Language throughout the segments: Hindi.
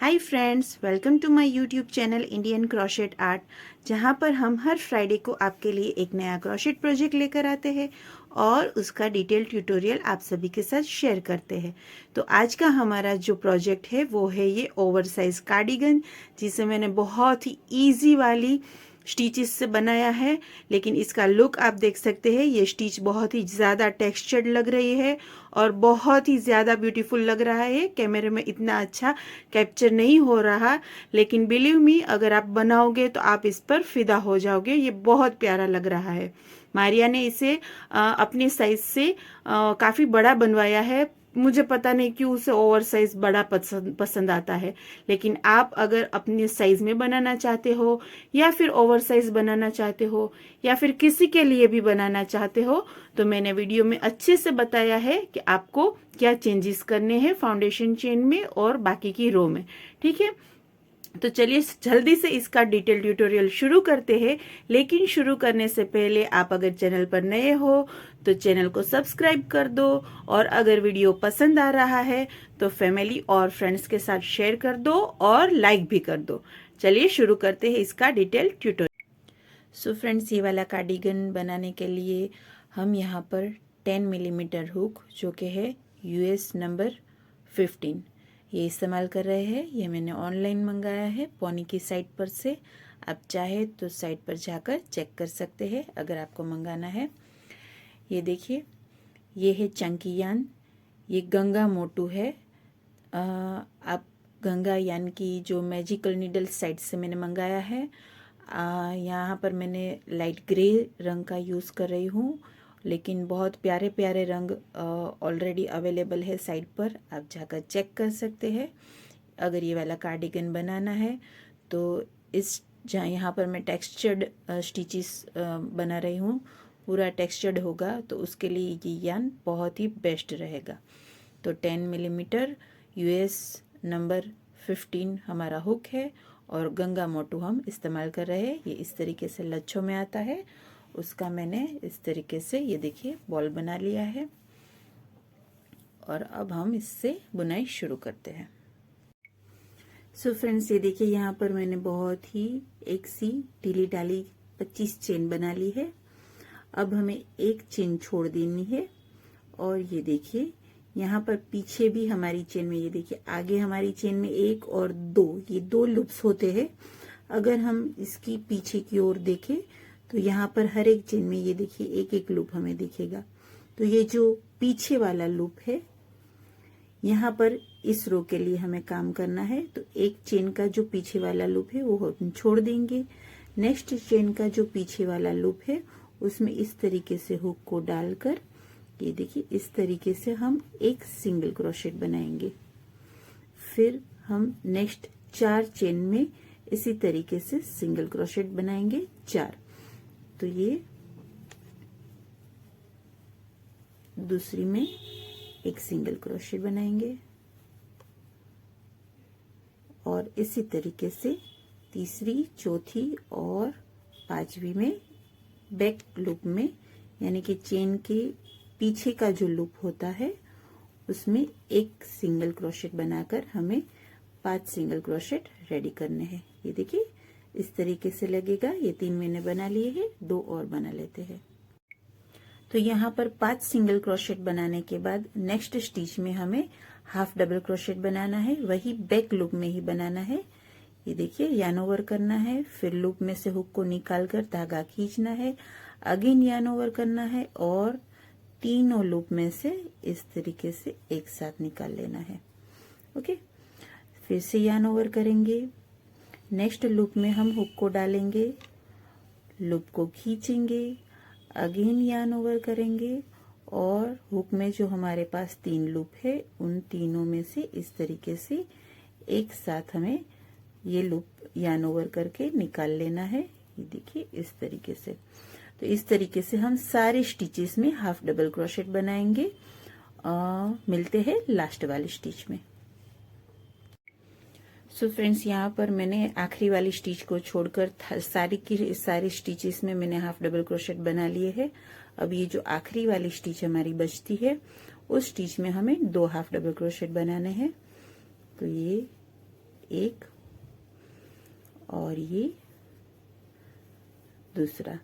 Hi friends, welcome to my YouTube channel Indian crochet art, जहां पर हम हर फ्राइडे को आपके लिए एक नया क्रोशेट प्रोजेक्ट लेकर आते हैं और उसका डिटेल ट्यूटोरियल आप सभी के साथ शेयर करते हैं। तो आज का हमारा जो प्रोजेक्ट है वो है ये ओवरसाइज कार्डिगन, जिसे मैंने बहुत ही ईजी वाली स्टिचेस से बनाया है। लेकिन इसका लुक आप देख सकते हैं, ये स्टिच बहुत ही ज़्यादा टेक्सचर्ड लग रही है और बहुत ही ज़्यादा ब्यूटीफुल लग रहा है। कैमरे में इतना अच्छा कैप्चर नहीं हो रहा, लेकिन बिलीव मी, अगर आप बनाओगे तो आप इस पर फिदा हो जाओगे। ये बहुत प्यारा लग रहा है। मारिया ने इसे अपने साइज से काफ़ी बड़ा बनवाया है। मुझे पता नहीं क्यों उसे ओवर साइज बड़ा पसंद आता है, लेकिन आप अगर अपने साइज में बनाना चाहते हो या फिर ओवर साइज बनाना चाहते हो या फिर किसी के लिए भी बनाना चाहते हो, तो मैंने वीडियो में अच्छे से बताया है कि आपको क्या चेंजेस करने हैं फाउंडेशन चेन में और बाकी की रो में। ठीक है, तो चलिए जल्दी से इसका डिटेल ट्यूटोरियल शुरू करते हैं। लेकिन शुरू करने से पहले आप अगर चैनल पर नए हो तो चैनल को सब्सक्राइब कर दो, और अगर वीडियो पसंद आ रहा है तो फैमिली और फ्रेंड्स के साथ शेयर कर दो और लाइक भी कर दो। चलिए शुरू करते हैं इसका डिटेल ट्यूटोरियल। सो फ्रेंड्स, ये वाला कार्डिगन बनाने के लिए हम यहाँ पर 10 मिलीमीटर हुक, जो कि है यूएस नंबर 15, ये इस्तेमाल कर रहे हैं। ये मैंने ऑनलाइन मंगाया है पोनी की साइट पर से। आप चाहे तो साइट पर जाकर चेक कर सकते हैं अगर आपको मंगाना है। ये देखिए, ये है चंकी यान, ये गंगा मोटू है। आप गंगा यान की जो मैजिकल नीडल साइट से मैंने मंगाया है। यहाँ पर मैंने लाइट ग्रे रंग का यूज़ कर रही हूँ, लेकिन बहुत प्यारे प्यारे रंग ऑलरेडी अवेलेबल है साइट पर, आप जाकर चेक कर सकते हैं। अगर ये वाला कार्डिगन बनाना है तो इस जहाँ यहाँ पर मैं टेक्सचर्ड स्टिचेस बना रही हूँ, पूरा टेक्सचर्ड होगा, तो उसके लिए ये यान बहुत ही बेस्ट रहेगा। तो 10 मिलीमीटर यूएस नंबर 15 हमारा हुक है और गंगा मोटू हम इस्तेमाल कर रहे हैं। ये इस तरीके से लच्छों में आता है, उसका मैंने इस तरीके से ये देखिए बॉल बना लिया है। और अब हम इससे बुनाई शुरू करते हैं। सो फ्रेंड्स, ये देखिए, यहाँ पर मैंने बहुत ही एक सी ढीली ढाली 25 चेन बना ली है। अब हमें एक चेन छोड़ देनी है। और ये देखिए, यहाँ पर पीछे भी हमारी चेन में, ये देखिए आगे हमारी चेन में एक और दो, ये दो लूप्स होते हैं। अगर हम इसकी पीछे की ओर देखें तो यहाँ पर हर एक चेन में ये देखिए एक एक लूप हमें दिखेगा। तो ये जो पीछे वाला लूप है, यहाँ पर इस रो के लिए हमें काम करना है। तो एक चेन का जो पीछे वाला लूप है वो हम छोड़ देंगे। नेक्स्ट चेन का जो पीछे वाला लूप है उसमें इस तरीके से हुक को डालकर, ये देखिए इस तरीके से हम एक सिंगल क्रोशेट बनाएंगे। फिर हम नेक्स्ट 4 चेन में इसी तरीके से सिंगल क्रोशेट बनाएंगे 4। तो ये दूसरी में एक सिंगल क्रोशेट बनाएंगे और इसी तरीके से तीसरी, चौथी और 5वीं में बैक लूप में, यानी कि चेन के पीछे का जो लूप होता है उसमें एक सिंगल क्रोशेट बनाकर हमें 5 सिंगल क्रोशेट रेडी करने हैं। ये देखिए इस तरीके से लगेगा। ये 3 मैंने बना लिए हैं, 2 और बना लेते हैं। तो यहाँ पर 5 सिंगल क्रोशेट बनाने के बाद नेक्स्ट स्टिच में हमें हाफ डबल क्रोशेट बनाना है, वही बैक लूप में ही बनाना है। ये देखिए, यार्न ओवर करना है, फिर लूप में से हुक को निकाल कर धागा खींचना है, अगेन यार्न ओवर करना है और तीनों लूप में से इस तरीके से एक साथ निकाल लेना है। ओके, फिर से यार्न ओवर करेंगे। नेक्स्ट लूप में हम हुक को डालेंगे, लूप को खींचेंगे, अगेन यार्न ओवर करेंगे और हुक में जो हमारे पास 3 लूप है उन तीनों में से इस तरीके से एक साथ हमें ये लूप यार्न ओवर करके निकाल लेना है। ये देखिए इस तरीके से। तो इस तरीके से हम सारे स्टिचेस में हाफ डबल क्रोशेट बनाएंगे। मिलते हैं लास्ट वाली स्टिच में। सो फ्रेंड्स, यहाँ पर मैंने आखिरी वाली स्टिच को छोड़कर सारी की सारी स्टिचेस में मैंने हाफ डबल क्रोशेट बना लिए है। अब ये जो आखिरी वाली स्टिच हमारी बचती है उस स्टिच में हमें 2 हाफ डबल क्रोशेट बनाने हैं। तो ये एक और ये दूसरा।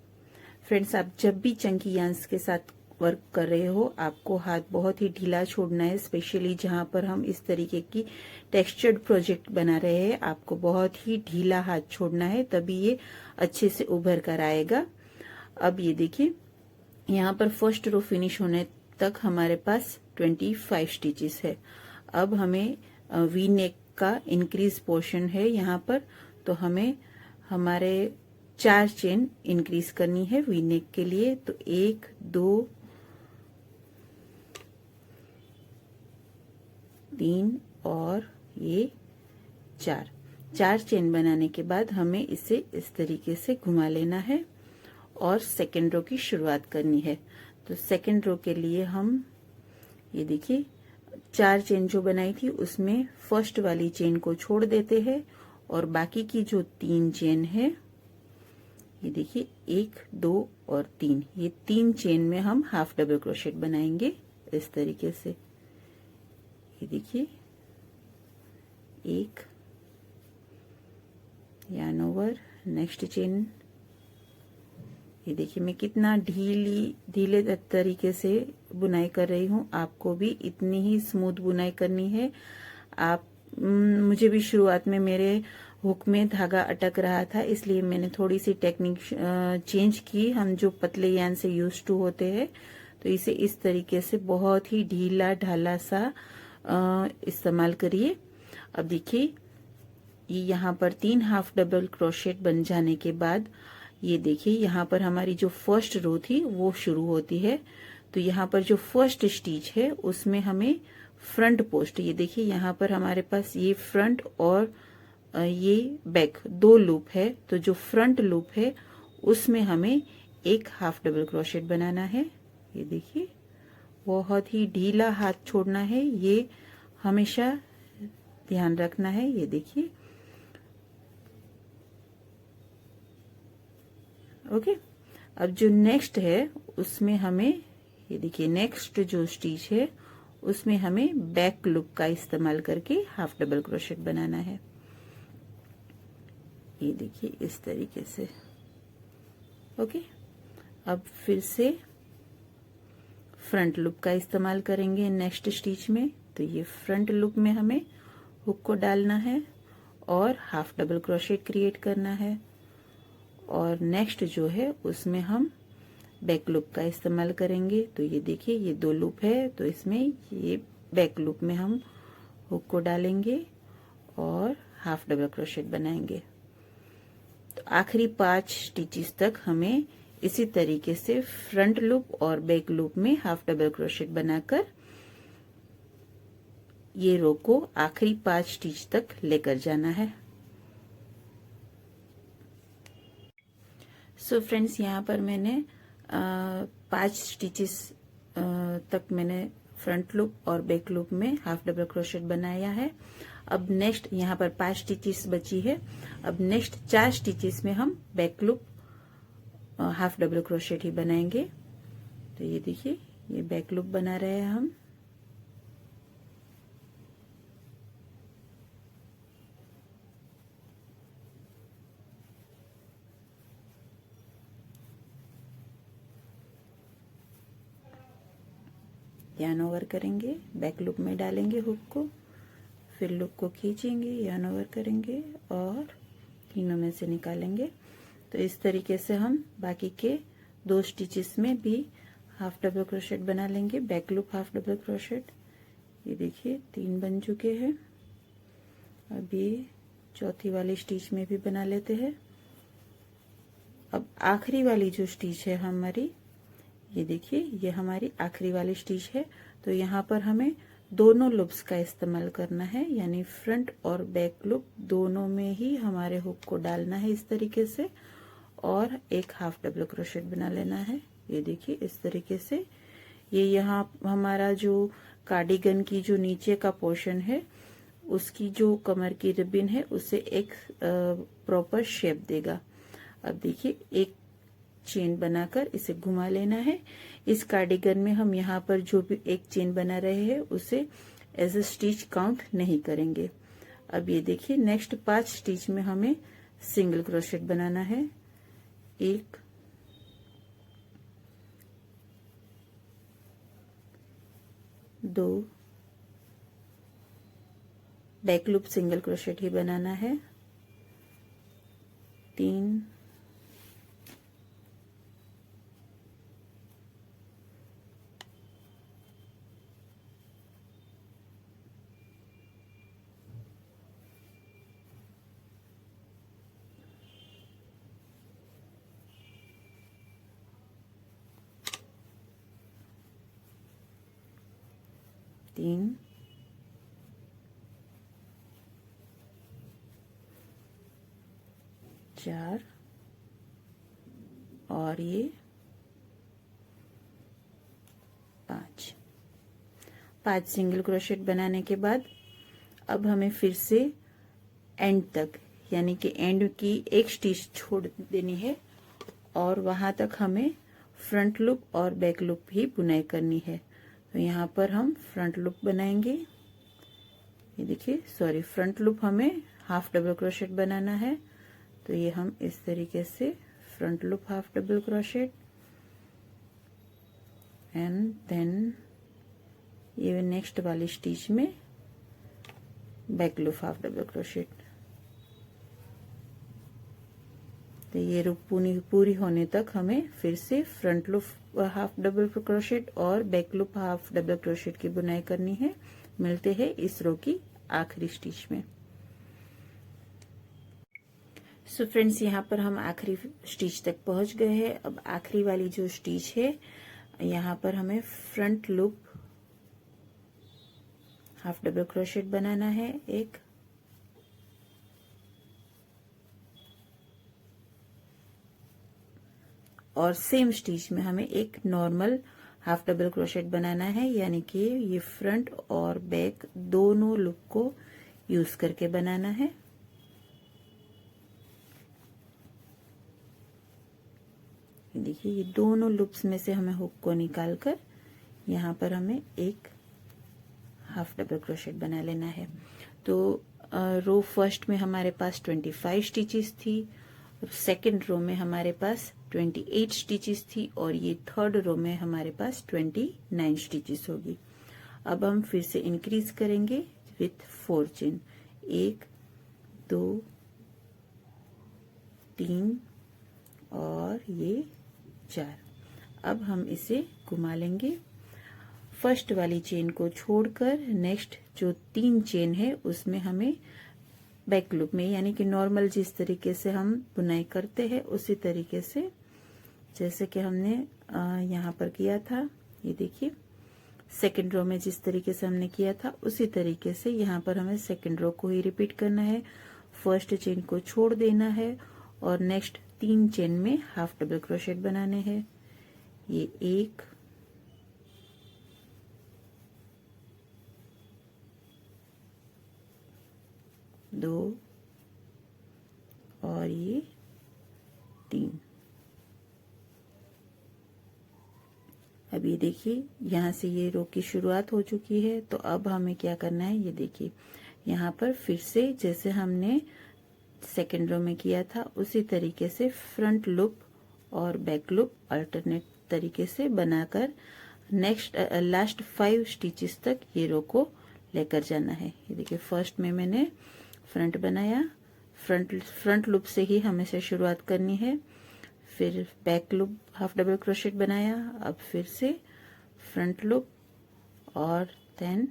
फ्रेंड्स, आप जब भी चंकी यार्न्स के साथ वर्क कर रहे हो आपको हाथ बहुत ही ढीला छोड़ना है, स्पेशली जहां पर हम इस तरीके की टेक्सचर्ड प्रोजेक्ट बना रहे हैं। आपको बहुत ही ढीला हाथ छोड़ना है, तभी ये अच्छे से उभर कर आएगा। अब ये देखिए, यहाँ पर फर्स्ट रो फिनिश होने तक हमारे पास 25 स्टिचेस है। अब हमें वी नेक का इंक्रीज पोर्शन है यहाँ पर, तो हमें हमारे 4 चेन इंक्रीज करनी है वी नेक के लिए। तो 1 2 3 और ये 4 चेन बनाने के बाद हमें इसे इस तरीके से घुमा लेना है और सेकेंड रो की शुरुआत करनी है। तो सेकेंड रो के लिए हम ये देखिए 4 चेन जो बनाई थी उसमें फर्स्ट वाली चेन को छोड़ देते हैं और बाकी की जो 3 चेन है, ये देखिए 1 2 और 3, ये 3 चेन में हम हाफ डबल क्रोशेट बनाएंगे इस तरीके से। ये देखिए 1 yarn ओवर, नेक्स्ट चेन। ये देखिए मैं कितना ढीले तरीके से बुनाई कर रही हूँ, आपको भी इतनी ही स्मूथ बुनाई करनी है। आप मुझे भी शुरुआत में मेरे हुक में धागा अटक रहा था, इसलिए मैंने थोड़ी सी टेक्निक चेंज की। हम जो पतले यार्न से यूज टू होते हैं, तो इसे इस तरीके से बहुत ही ढीला ढाला सा इस्तेमाल करिए। अब देखिए ये यहाँ पर 3 हाफ डबल क्रोशेट बन जाने के बाद ये देखिए यहाँ पर हमारी जो फर्स्ट रो थी वो शुरू होती है। तो यहाँ पर जो फर्स्ट स्टिच है उसमें हमें फ्रंट पोस्ट, ये देखिए यहाँ पर हमारे पास ये फ्रंट और ये बैक 2 लूप है। तो जो फ्रंट लूप है उसमें हमें एक हाफ डबल क्रोशेट बनाना है। ये देखिए बहुत ही ढीला हाथ छोड़ना है, ये हमेशा ध्यान रखना है। ये देखिए ओके। अब जो नेक्स्ट है उसमें हमें ये देखिए नेक्स्ट जो स्टिच है उसमें हमें बैक लूप का इस्तेमाल करके हाफ डबल क्रोशेट बनाना है। ये देखिए इस तरीके से ओके। अब फिर से फ्रंट लूप का इस्तेमाल करेंगे नेक्स्ट स्टिच में। तो ये फ्रंट लूप में हमें हुक को डालना है और हाफ डबल क्रोशेट क्रिएट करना है। और नेक्स्ट जो है उसमें हम बैक लूप का इस्तेमाल करेंगे। तो ये देखिए ये 2 लूप है, तो इसमें ये बैक लूप में हम हुक को डालेंगे और हाफ डबल क्रोशेट बनाएंगे। तो आखिरी 5 स्टिचेस तक हमें इसी तरीके से फ्रंट लूप और बैक लूप में हाफ डबल क्रोशेट बनाकर ये रो को आखिरी 5 स्टिच तक लेकर जाना है। सो फ्रेंड्स, यहाँ पर मैंने 5 स्टिचेस तक मैंने फ्रंट लूप और बैक लूप में हाफ डबल क्रोशेट बनाया है। अब नेक्स्ट यहाँ पर 5 स्टिचेस बची है। अब नेक्स्ट 4 स्टिचेस में हम back loop half double crochet ही बनाएंगे। तो ये देखिए ये बैक लूप बना रहे हैं हम। यार्न ओवर करेंगे, बैक लूप में डालेंगे हुक को, फिर लूप को खींचेंगे, यार्न ओवर करेंगे और तीनों में से निकालेंगे। तो इस तरीके से हम बाकी के 2 स्टिचेस में भी हाफ डबल क्रोशेट बना लेंगे, back loop half double crochet. ये देखिए 3 बन चुके हैं। अब ये चौथी वाली स्टिच में भी बना लेते हैं। अब आखिरी वाली जो स्टिच है हमारी, ये देखिए ये हमारी आखिरी वाली स्टिच है। तो यहाँ पर हमें दोनों लूप्स का इस्तेमाल करना है, यानी फ्रंट और बैक लूप दोनों में ही हमारे हुक को डालना है इस तरीके से और एक हाफ डबल क्रोशेट बना लेना है। ये देखिए इस तरीके से। ये यहाँ हमारा जो कार्डिगन की जो नीचे का पोर्शन है उसकी जो कमर की रिबन है उसे एक प्रॉपर शेप देगा। अब देखिए एक चेन बनाकर इसे घुमा लेना है। इस कार्डिगन में हम यहाँ पर जो भी एक चेन बना रहे हैं उसे एज ए स्टिच काउंट नहीं करेंगे। अब ये देखिए नेक्स्ट 5 स्टिच में हमें सिंगल क्रोशेट बनाना है। 1 2 बैक लूप सिंगल क्रोशेट ही बनाना है। 3 3 4 और ये 5 सिंगल क्रोशेट बनाने के बाद अब हमें फिर से एंड तक यानी कि एंड की एक स्टिच छोड़ देनी है और वहां तक हमें फ्रंट लूप और बैक लूप ही बुनाई करनी है। तो यहाँ पर हम फ्रंट लूप बनाएंगे। ये देखिए सॉरी फ्रंट लूप हमें हाफ डबल क्रोशेट बनाना है। तो ये हम इस तरीके से front loop half double crochet and then ये नेक्स्ट वाली स्टिच में back loop half double crochet. तो ये रूप पूरी होने तक हमें फिर से front loop half double crochet और back loop half double crochet की बुनाई करनी है। मिलते हैं इस रो की आखिरी स्टिच में। सो फ्रेंड्स यहाँ पर हम आखिरी स्टिच तक पहुंच गए हैं। अब आखिरी वाली जो स्टिच है यहाँ पर हमें front loop half double crochet बनाना है। 1 और सेम स्टिच में हमें एक नॉर्मल हाफ डबल क्रोशेट बनाना है, यानी कि ये फ्रंट और बैक दोनों लूप को यूज करके बनाना है। देखिए ये दोनों लूप्स में से हमें हुक को निकालकर यहाँ पर हमें एक हाफ डबल क्रोशेट बना लेना है। तो रो फर्स्ट में हमारे पास 25 स्टिचेस थी, सेकंड रो में हमारे पास 28 स्टिचेस थी और ये थर्ड रो में हमारे पास 29 स्टिचेस होगी। अब हम फिर से इंक्रीज करेंगे विथ 4 चेन। 1 2 3 और ये 4। अब हम इसे घुमा लेंगे। फर्स्ट वाली चेन को छोड़कर नेक्स्ट जो 3 चेन है उसमें हमें बैक लूप में यानी कि नॉर्मल जिस तरीके से हम बुनाई करते हैं उसी तरीके से जैसे कि हमने यहाँ पर किया था। ये देखिए सेकंड रो में जिस तरीके से हमने किया था उसी तरीके से यहाँ पर हमें सेकंड रो को ही रिपीट करना है। फर्स्ट चेन को छोड़ देना है और नेक्स्ट 3 चेन में हाफ डबल क्रोशेट बनाने हैं। ये 1 2 और ये 3। अब ये देखिए यहाँ से ये रो की शुरुआत हो चुकी है। तो अब हमें क्या करना है, ये देखिए यहाँ पर फिर से जैसे हमने सेकेंड रो में किया था उसी तरीके से फ्रंट लूप और बैक लूप अल्टरनेट तरीके से बनाकर नेक्स्ट लास्ट 5 स्टिचेस तक ये रो को लेकर जाना है। ये देखिए फर्स्ट में मैंने फ्रंट बनाया, फ्रंट लूप से ही हमेशा शुरुआत करनी है, फिर back loop half double crochet बनाया, अब फिर से फ्रंट लूप और देन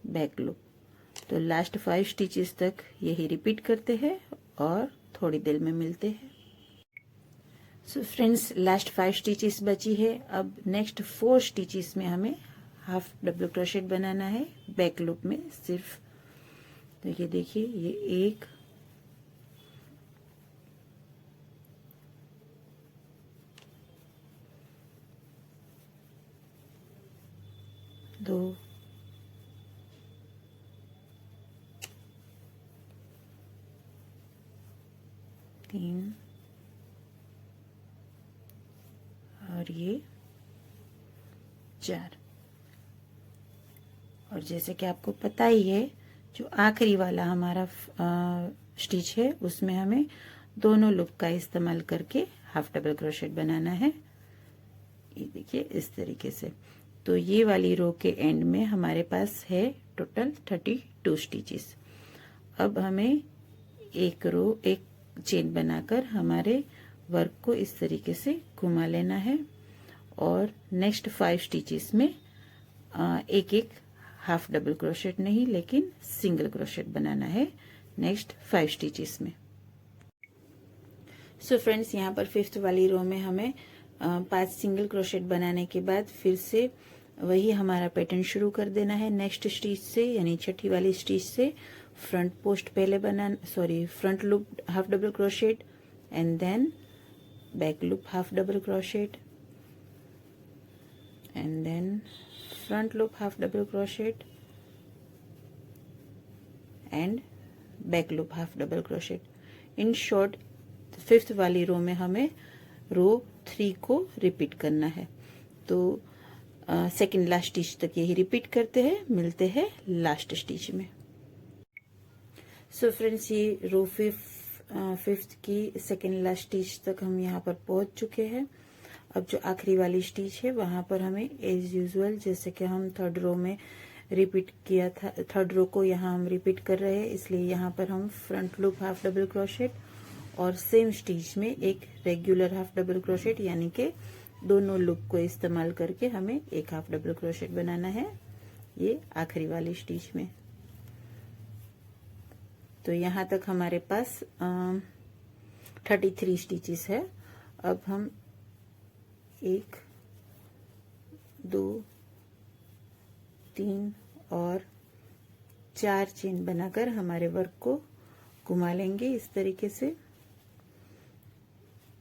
बैक लूप। तो लास्ट 5 स्टिचेस तक यही रिपीट करते हैं और थोड़ी देर में मिलते हैं। सो फ्रेंड्स लास्ट 5 स्टिचेस बची है। अब नेक्स्ट 4 स्टिचेस में हमें हाफ डबल क्रोशेट बनाना है बैक लूप में सिर्फ। तो ये देखिए ये 1 2 3 और ये 4। और जैसे कि आपको पता ही है जो आखिरी वाला हमारा स्टिच है उसमें हमें दोनों लूप का इस्तेमाल करके हाफ डबल क्रोशेट बनाना है। ये देखिए इस तरीके से। तो ये वाली रो के एंड में हमारे पास है टोटल 32 स्टिचेस। अब हमें एक चेन बनाकर हमारे वर्क को इस तरीके से घुमा लेना है और नेक्स्ट 5 स्टिचेस में एक एक हाफ डबल क्रोशेट नहीं लेकिन सिंगल क्रोशेट बनाना है नेक्स्ट 5 स्टिचेस में। सो फ्रेंड्स, यहाँ पर 5th वाली रो में हमें 5 सिंगल क्रोशेट बनाने के बाद फिर से वही हमारा पैटर्न शुरू कर देना है नेक्स्ट स्टिच से, यानी छठी वाली स्टिच से। फ्रंट पोस्ट पहले front loop half double crochet and then back loop half double crochet and then front loop half double crochet and back loop half double crochet. In short 5th वाली रो में हमें रो 3 को रिपीट करना है। तो सेकेंड लास्ट स्टिच तक यही रिपीट करते हैं, मिलते हैं लास्ट स्टिच में। सो फ्रेंड्स, ये रो 5th की सेकेंड लास्ट स्टिच तक हम यहाँ पर पहुंच चुके हैं। अब जो आखिरी वाली स्टिच है वहां पर हमें एज यूजुअल जैसे कि हम 3rd रो में रिपीट किया था, 3rd रो को यहाँ हम रिपीट कर रहे हैं, इसलिए यहाँ पर हम front loop half double crochet और सेम स्टिच में एक रेगुलर हाफ डबल क्रोशेट, यानी कि दोनों लूप को इस्तेमाल करके हमें एक हाफ डबल क्रोशेट बनाना है ये आखिरी वाली स्टिच में। तो यहाँ तक हमारे पास 33 स्टिचेस है। अब हम 1 2 3 और 4 चेन बनाकर हमारे वर्क को घुमा लेंगे इस तरीके से।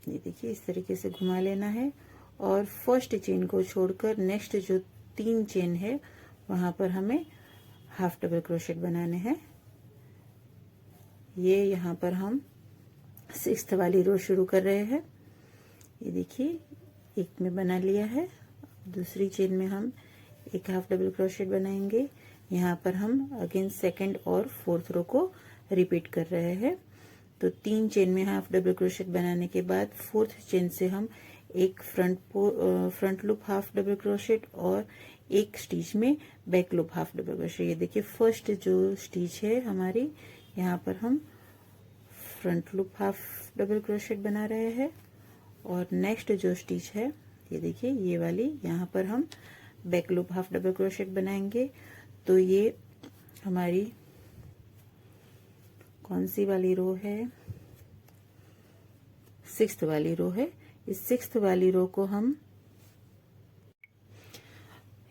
ये देखिए इस तरीके से घुमा लेना है और फर्स्ट चेन को छोड़कर नेक्स्ट जो 3 चेन है वहां पर हमें हाफ डबल क्रोशेट बनाने हैं। ये यहाँ पर हम 6th वाली रो शुरू कर रहे हैं। ये देखिए एक में बना लिया है, दूसरी चेन में हम एक हाफ डबल क्रोशेट बनाएंगे। यहाँ पर हम अगेन 2nd और 4th रो को रिपीट कर रहे हैं। तो 3 चेन में हाफ डबल क्रोशेट बनाने के बाद 4th चेन से हम एक front loop half double crochet और एक स्टिच में back loop half double crochet. ये देखिए फर्स्ट जो स्टिच है हमारी, यहाँ पर हम front loop half double crochet बना रहे हैं और नेक्स्ट जो स्टिच है ये देखिए ये वाली, यहाँ पर हम back loop half double crochet बनाएंगे। तो ये हमारी कौन सी वाली रो है, 6th वाली रो है। इस 6th वाली रो को हम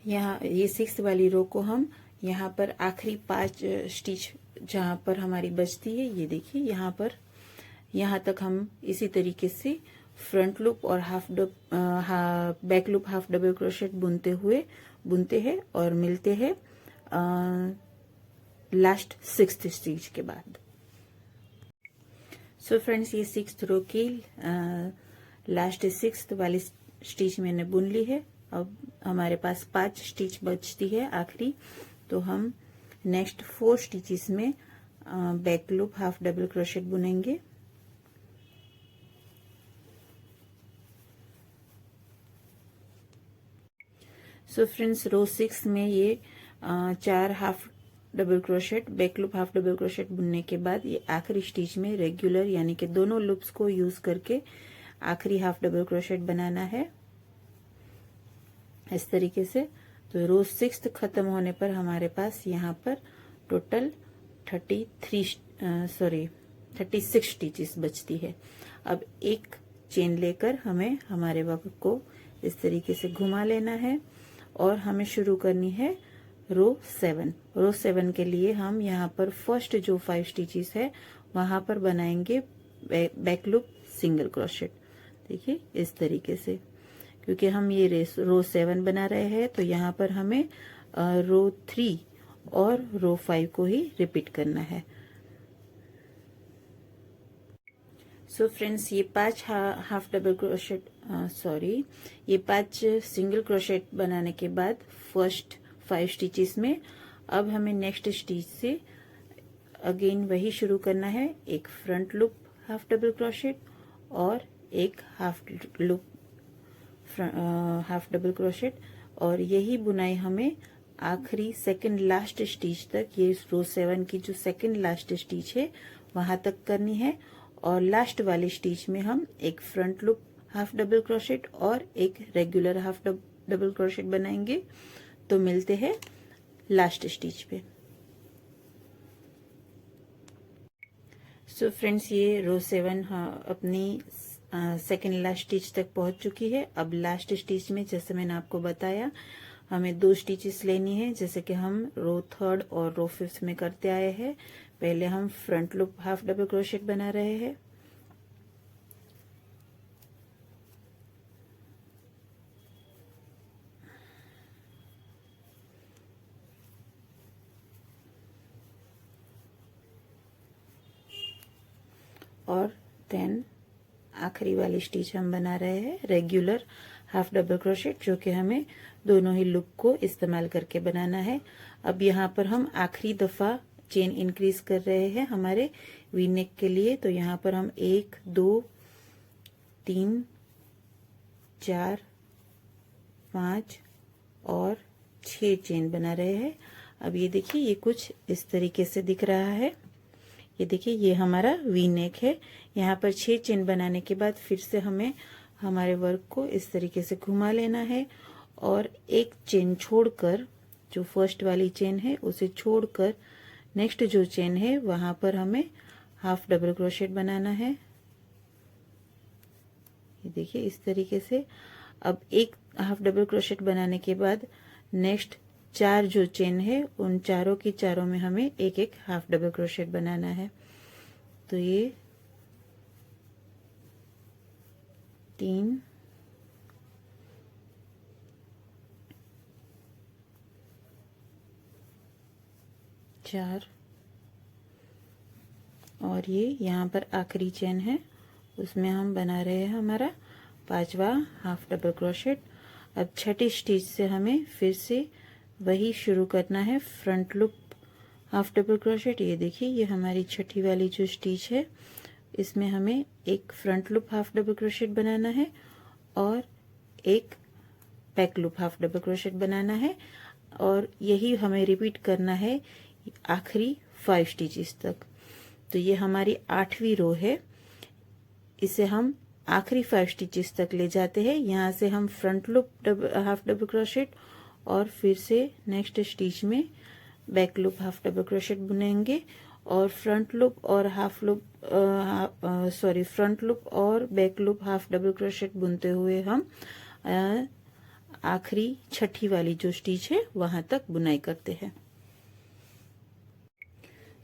ये 6th वाली रो को हम यहाँ पर आखिरी 5 स्टिच जहां पर हमारी बचती है, ये देखिए यहाँ पर, यहाँ तक हम इसी तरीके से फ्रंट लूप और back loop half double crochet बुनते हैं और मिलते हैं लास्ट 6th स्टिच के बाद। सो फ्रेंड्स, ये 6th रो की लास्ट 6th वाली स्टिच मैंने बुन ली है। अब हमारे पास 5 स्टिच बचती है आखिरी। तो हम नेक्स्ट 4 स्टिचेस में back loop half double crochet बुनेंगे। सो फ्रेंड्स, रो 6 में ये 4 half double crochet back loop half double crochet बुनने के बाद ये आखिरी स्टिच में रेगुलर यानी कि दोनों लूप्स को यूज करके आखिरी हाफ डबल क्रोशेट बनाना है इस तरीके से। तो रो 6 खत्म होने पर हमारे पास यहाँ पर टोटल 36 स्टिचेस बचती है। अब एक चेन लेकर हमें हमारे वर्क को इस तरीके से घुमा लेना है और हमें शुरू करनी है रो 7। रो 7 के लिए हम यहाँ पर फर्स्ट जो 5 स्टिचेस है वहां पर बनाएंगे बैक लूप सिंगल क्रोशेट। देखिए इस तरीके से, क्योंकि हम ये रो 7 बना रहे हैं तो यहाँ पर हमें रो 3 और रो 5 को ही रिपीट करना है। सो फ्रेंड्स, ये 5 हाफ डबल क्रोशेट ये 5 सिंगल क्रोशेट बनाने के बाद फर्स्ट 5 स्टिचेस में अब हमें नेक्स्ट स्टिच से अगेन वही शुरू करना है, एक front loop half double crochet और एक half loop half double crochet, और यही बुनाई हमें आखिरी सेकंड लास्ट स्टिच तक, ये रो 7 की जो सेकंड लास्ट स्टिच है वहां तक करनी है। और लास्ट वाली स्टिच में हम एक front loop half double crochet और एक रेगुलर हाफ डबल क्रोशेट बनाएंगे। तो मिलते हैं लास्ट स्टिच पे। सो फ्रेंड्स, ये रो 7 अपनी सेकेंड लास्ट स्टिच तक पहुंच चुकी है। अब लास्ट स्टिच में जैसे मैंने आपको बताया हमें 2 स्टिचेस लेनी है, जैसे कि हम रो 3 और रो 5 में करते आए हैं। पहले हम front loop half double crochet बना रहे हैं, और देन आखिरी वाली स्टिच हम बना रहे हैं रेगुलर हाफ डबल क्रोशेट, जो कि हमें दोनों ही लूप को इस्तेमाल करके बनाना है। अब यहाँ पर हम आखिरी दफा चेन इंक्रीज कर रहे हैं हमारे वी नेक के लिए। तो यहाँ पर हम 1 2 3 4 5 और 6 चेन बना रहे हैं। अब ये देखिए, ये कुछ इस तरीके से दिख रहा है। ये देखिए, ये हमारा वी नेक है। यहाँ पर 6 चेन बनाने के बाद फिर से हमें हमारे वर्क को इस तरीके से घुमा लेना है, और एक चेन छोड़कर, जो फर्स्ट वाली चेन है उसे छोड़कर नेक्स्ट जो चेन है वहां पर हमें हाफ डबल क्रोशेट बनाना है। ये देखिए इस तरीके से। अब एक हाफ डबल क्रोशेट बनाने के बाद नेक्स्ट 4 जो चेन है उन चारों की चारों में हमें एक एक हाफ डबल क्रोशेट बनाना है। तो ये 3 4 और ये यहाँ पर आखिरी चेन है, उसमें हम बना रहे हैं हमारा 5वां हाफ डबल क्रोशेट। अब छठी स्टिच से हमें फिर से वही शुरू करना है, front loop half double crochet. ये देखिए, ये हमारी छठी वाली जो स्टिच है इसमें हमें एक front loop half double crochet बनाना है और एक back loop half double crochet बनाना है, और यही हमें रिपीट करना है आखिरी 5 स्टिचेस तक। तो ये हमारी 8वीं रो है, इसे हम आखिरी 5 स्टिचेस तक ले जाते हैं। यहाँ से हम front loop half double crochet और फिर से नेक्स्ट स्टिच में back loop half double crochet बुनेंगे, और फ्रंट लूप और फ्रंट लूप और back loop half double crochet बुनते हुए हम आखिरी छठी वाली जो स्टिच है वहां तक बुनाई करते हैं।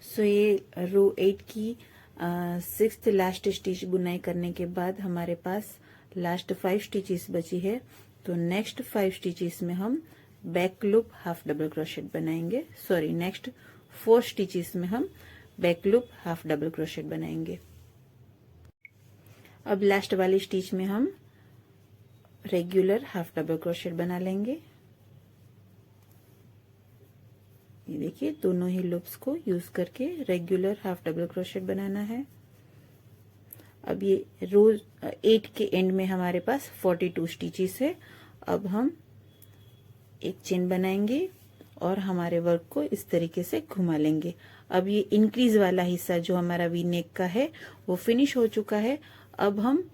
सो ये रो 8 की 6th लास्ट स्टिच बुनाई करने के बाद हमारे पास लास्ट 5 स्टिचेस बची है। तो नेक्स्ट 5 स्टिचेस में हम back loop half double crochet बनाएंगे। नेक्स्ट 4 स्टिचेस में हम back loop half double crochet बनाएंगे। अब लास्ट वाली स्टिच में हम रेगुलर हाफ डबल क्रोशेट बना लेंगे। ये देखिए, दोनों ही लूप्स को यूज करके रेगुलर हाफ डबल क्रोशेट बनाना है। अब ये रो 8 के एंड में हमारे पास 42 स्टिचेस है। अब हम एक चेन बनाएंगे और हमारे वर्क को इस तरीके से घुमा लेंगे। अब ये इंक्रीज वाला हिस्सा जो हमारा वी नेक का है वो फिनिश हो चुका है। अब हम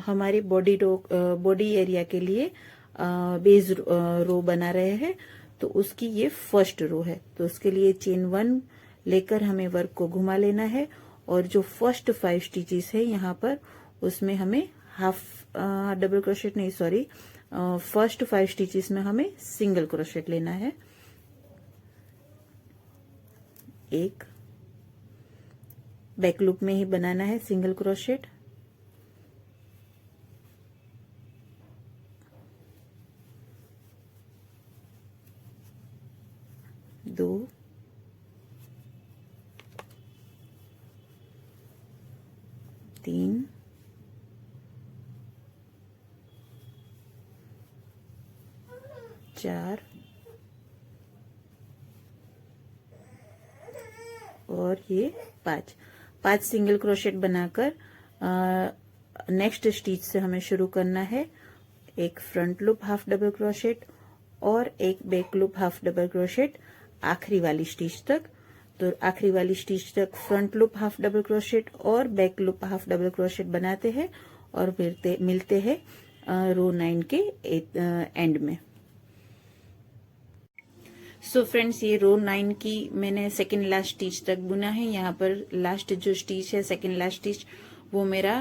हमारे बॉडी एरिया के लिए बेस रो बना रहे हैं। तो उसकी ये फर्स्ट रो है, तो उसके लिए चेन 1 लेकर हमें वर्क को घुमा लेना है, और जो फर्स्ट 5 स्टिचेस है यहाँ पर उसमें हमें डबल क्रोशेट नहीं, फर्स्ट 5 स्टिचेस में हमें सिंगल क्रोशेट लेना है। एक बैक लूप में ही बनाना है सिंगल क्रोशेट, 2 3 4 और और ये 5 सिंगल क्रोशेट बनाकर नेक्स्ट स्टिच से हमें शुरू करना है। एक front loop half double crochet और एक back loop half double crochet आखिरी वाली स्टिच तक। तो आखिरी वाली स्टिच तक front loop half double crochet और back loop half double crochet बनाते हैं और मिलते हैं रो 9 के एंड में। सो फ्रेंड्स, ये रो 9 की मैंने सेकेंड लास्ट स्टिच तक बुना है। यहाँ पर लास्ट जो स्टिच है, सेकेंड लास्ट स्टिच, वो मेरा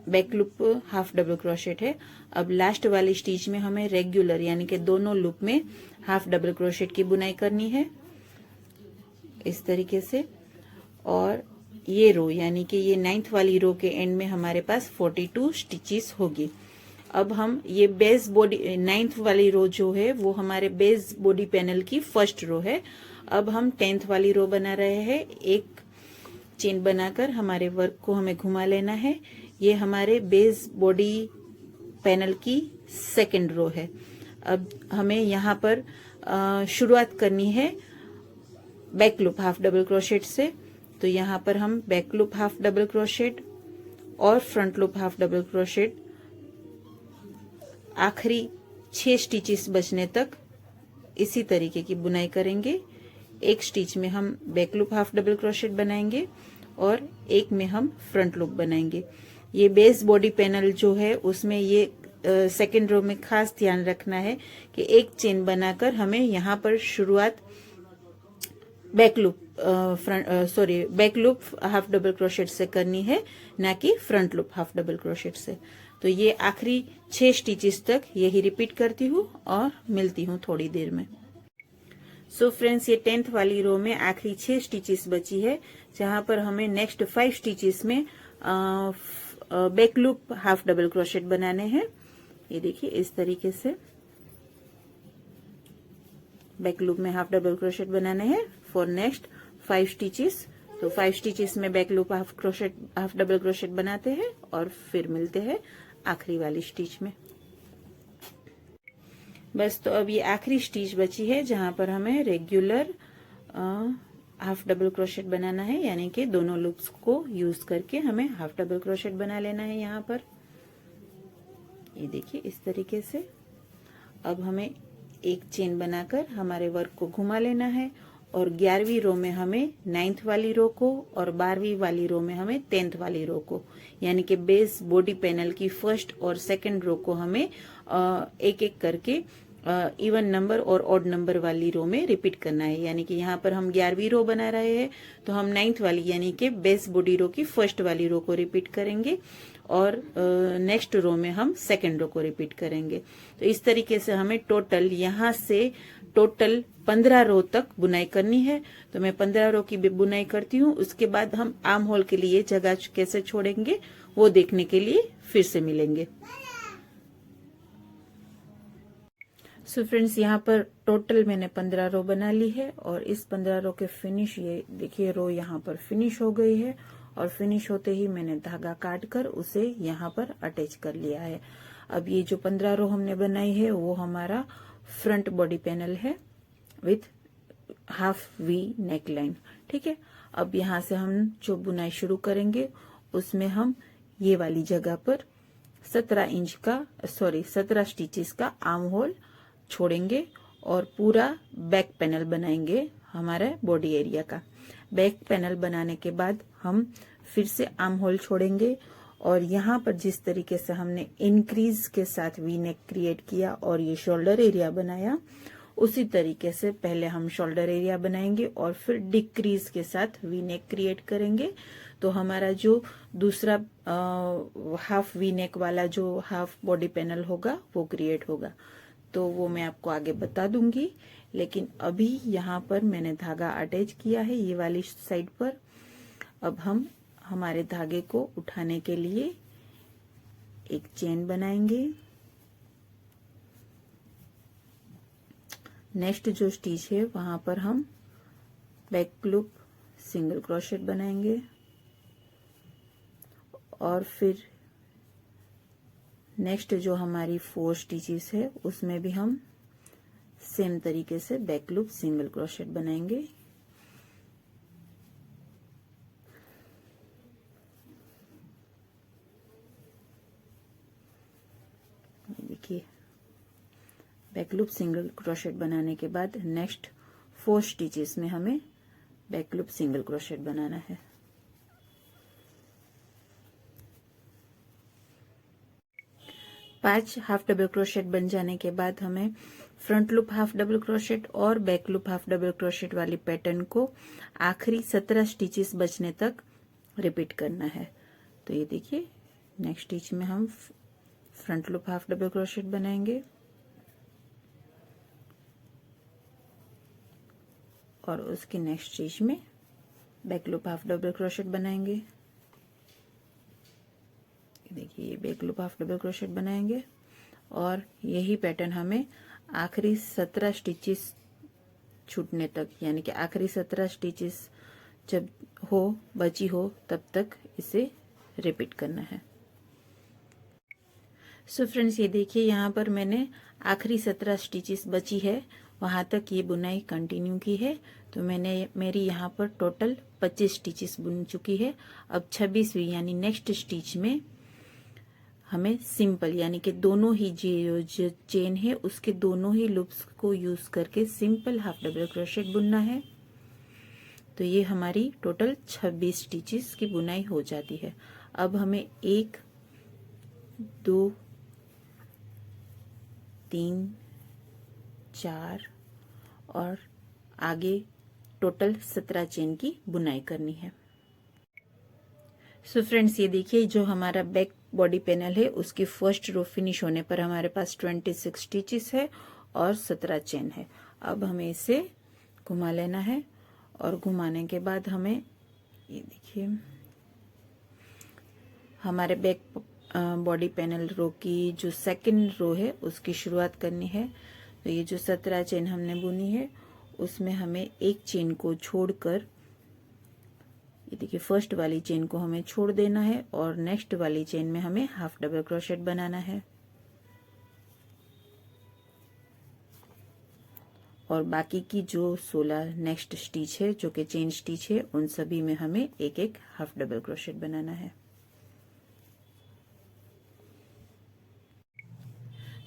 back loop half double crochet है। अब लास्ट वाली स्टिच में हमें रेगुलर यानी कि दोनों लूप में हाफ डबल क्रोशेट की बुनाई करनी है इस तरीके से। और ये रो यानी कि ये 9th वाली रो के एंड में हमारे पास 42 स्टिचेस होगी। अब हम ये बेस बॉडी 9th वाली रो जो है वो हमारे बेस बॉडी पैनल की फर्स्ट रो है। अब हम 10th वाली रो बना रहे हैं। एक चेन बनाकर हमारे वर्क को हमें घुमा लेना है। ये हमारे बेस बॉडी पैनल की सेकंड रो है। अब हमें यहाँ पर शुरुआत करनी है back loop half double crochet से। तो यहाँ पर हम back loop half double crochet और front loop half double crochet आखिरी 6 स्टिचेस बचने तक इसी तरीके की बुनाई करेंगे। एक स्टिच में हम back loop half double crochet बनाएंगे और एक में हम फ्रंट लूप बनाएंगे। ये बेस बॉडी पैनल जो है उसमें ये सेकेंड रो में खास ध्यान रखना है कि एक चेन बनाकर हमें यहाँ पर शुरुआत back loop half double crochet से करनी है, ना कि front loop half double crochet से। तो ये आखिरी 6 स्टिचेस तक यही रिपीट करती हूँ और मिलती हूँ थोड़ी देर में। सो फ्रेंड्स, ये 10th वाली रो में आखिरी 6 स्टिचेस बची है, जहां पर हमें नेक्स्ट 5 स्टिचेस में back loop half double crochet बनाने हैं। ये देखिए इस तरीके से बैक लूप में हाफ डबल क्रोशेट बनाने हैं फॉर नेक्स्ट 5 स्टिचेस। तो 5 स्टिचेस में back loop half double crochet बनाते हैं और फिर मिलते हैं आखिरी वाली स्टिच में। बस, तो अब ये आखिरी स्टिच बची है जहां पर हमें रेगुलर हाफ डबल क्रोशेट बनाना है, यानी कि दोनों लूप्स को यूज करके हमें हाफ डबल क्रोशेट बना लेना है। यहाँ पर ये देखिए इस तरीके से। अब हमें एक चेन बनाकर हमारे वर्क को घुमा लेना है और 11वीं रो में हमें 9th वाली रो को और 12वीं वाली रो में हमें 10th वाली रो को, यानी कि बेस बॉडी पैनल की फर्स्ट और सेकंड रो को हमें एक एक करके इवन नंबर और ऑड नंबर वाली रो में रिपीट करना है। यानी कि यहाँ पर हम 11वीं रो बना रहे हैं तो हम 9th वाली यानी कि बेस बॉडी रो की फर्स्ट वाली रो को रिपीट करेंगे और नेक्स्ट रो में हम सेकंड रो को रिपीट करेंगे। तो इस तरीके से हमें टोटल यहाँ से टोटल 15 रो तक बुनाई करनी है। तो मैं 15 रो की बुनाई करती हूँ। उसके बाद हम आर्म होल के लिए जगह कैसे छोड़ेंगे वो देखने के लिए फिर से मिलेंगे। सो फ्रेंड्स, यहाँ पर टोटल मैंने 15 रो बना ली है और इस 15 रो के फिनिश, ये देखिए रो यहाँ पर फिनिश हो गई है और फिनिश होते ही मैंने धागा काट कर उसे यहाँ पर अटैच कर लिया है। अब ये जो 15 रो हमने बनाई है वो हमारा फ्रंट बॉडी पैनल है with half V neck line. ठीक है, अब यहाँ से हम जो बुनाई शुरू करेंगे उसमें हम ये वाली जगह पर 17 स्टिचेस का आर्म होल छोड़ेंगे और पूरा बैक पैनल बनाएंगे हमारे बॉडी एरिया का। बैक पैनल बनाने के बाद हम फिर से आर्म होल छोड़ेंगे और यहाँ पर जिस तरीके से हमने इंक्रीज के साथ वी नेक क्रिएट किया और ये शोल्डर एरिया बनाया, उसी तरीके से पहले हम शोल्डर एरिया बनाएंगे और फिर डिक्रीज के साथ वी नेक क्रिएट करेंगे। तो हमारा जो दूसरा हाफ वी नेक वाला जो हाफ बॉडी पैनल होगा वो क्रिएट होगा। तो वो मैं आपको आगे बता दूंगी, लेकिन अभी यहाँ पर मैंने धागा अटैच किया है ये वाली साइड पर। अब हम हमारे धागे को उठाने के लिए एक चेन बनाएंगे। नेक्स्ट जो स्टिच है वहां पर हम बैक लूप सिंगल क्रोशेट बनाएंगे और फिर नेक्स्ट जो हमारी 4 स्टिचेस है उसमें भी हम सेम तरीके से बैक लूप सिंगल क्रोशेट बनाएंगे। देखिए बैक लूप सिंगल क्रोशेट बनाने के बाद नेक्स्ट 4 स्टिचेस में हमें बैक लूप सिंगल क्रोशेट बनाना है। पांच हाफ डबल क्रोशेट बन जाने के बाद हमें front loop half double crochet और back loop half double crochet वाली पैटर्न को आखिरी 17 स्टिचेस बचने तक रिपीट करना है। तो ये देखिए नेक्स्ट स्टिच में हम front loop half double crochet बनाएंगे और उसके नेक्स्ट स्टिच में back loop half double crochet बनाएंगे। देखिए ये back loop half double crochet बनाएंगे और यही पैटर्न हमें आखिरी 17 स्टिचेस छूटने तक, यानी कि आखिरी 17 स्टिचेस जब बची हो तब तक इसे रिपीट करना है। सो फ्रेंड्स ये देखिए यहाँ पर मैंने आखिरी 17 स्टिचेस बची है वहां तक ये बुनाई कंटिन्यू की है। तो मेरी यहाँ पर टोटल 25 स्टिचेस बुन चुकी है। अब 26वीं यानी नेक्स्ट स्टिच में हमें सिंपल यानी कि दोनों ही जो चेन है उसके दोनों ही लूप्स को यूज करके सिंपल हाफ डबल क्रोशेट बुनना है। तो ये हमारी टोटल 26 स्टिचेस की बुनाई हो जाती है। अब हमें 1 2 3 4 और आगे टोटल 17 चेन की बुनाई करनी है। सो फ्रेंड्स ये देखिए जो हमारा बैक बॉडी पैनल है उसकी फर्स्ट रो फिनिश होने पर हमारे पास 26 स्टिचेस है और 17 चेन है। अब हमें इसे घुमा लेना है और घुमाने के बाद हमें ये देखिए हमारे बैक बॉडी पैनल रो की जो सेकंड रो है उसकी शुरुआत करनी है। तो ये जो 17 चेन हमने बुनी है उसमें हमें एक चेन को छोड़कर, ये देखिए फर्स्ट वाली चेन को हमें छोड़ देना है और नेक्स्ट वाली चेन में हमें हाफ डबल क्रोशेट बनाना है और बाकी की जो 16 नेक्स्ट स्टिच है जो कि चेन स्टिच है उन सभी में हमें एक एक हाफ डबल क्रोशेट बनाना है।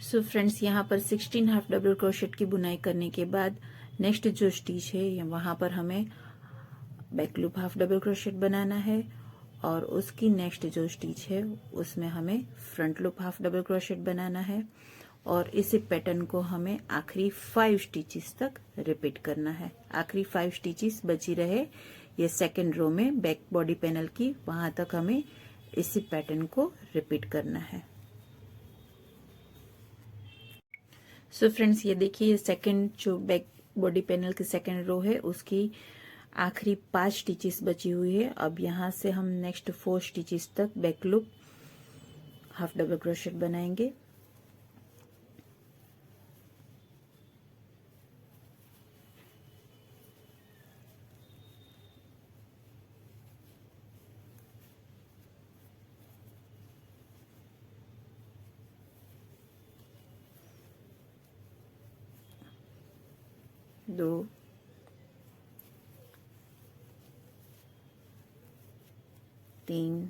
सो फ्रेंड्स यहाँ पर 16 हाफ डबल क्रोशेट की बुनाई करने के बाद नेक्स्ट जो स्टिच है वहां पर हमें back loop half double crochet बनाना है और उसकी नेक्स्ट जो स्टिच है उसमें हमें front loop half double crochet बनाना है और इस पैटर्न को हमें आखिरी 5 स्टिचेस तक रिपीट करना है। आखिरी 5 स्टिचेस बची रहे ये सेकंड रो में बैक बॉडी पैनल की, वहां तक हमें इसी पैटर्न को रिपीट करना है। सो फ्रेंड्स ये देखिए सेकंड जो बैक बॉडी पैनल की सेकंड रो है उसकी आखिरी 5 स्टिचेस बची हुई है। अब यहाँ से हम नेक्स्ट 4 स्टिचेस तक back loop half double crochet बनाएंगे। दो 3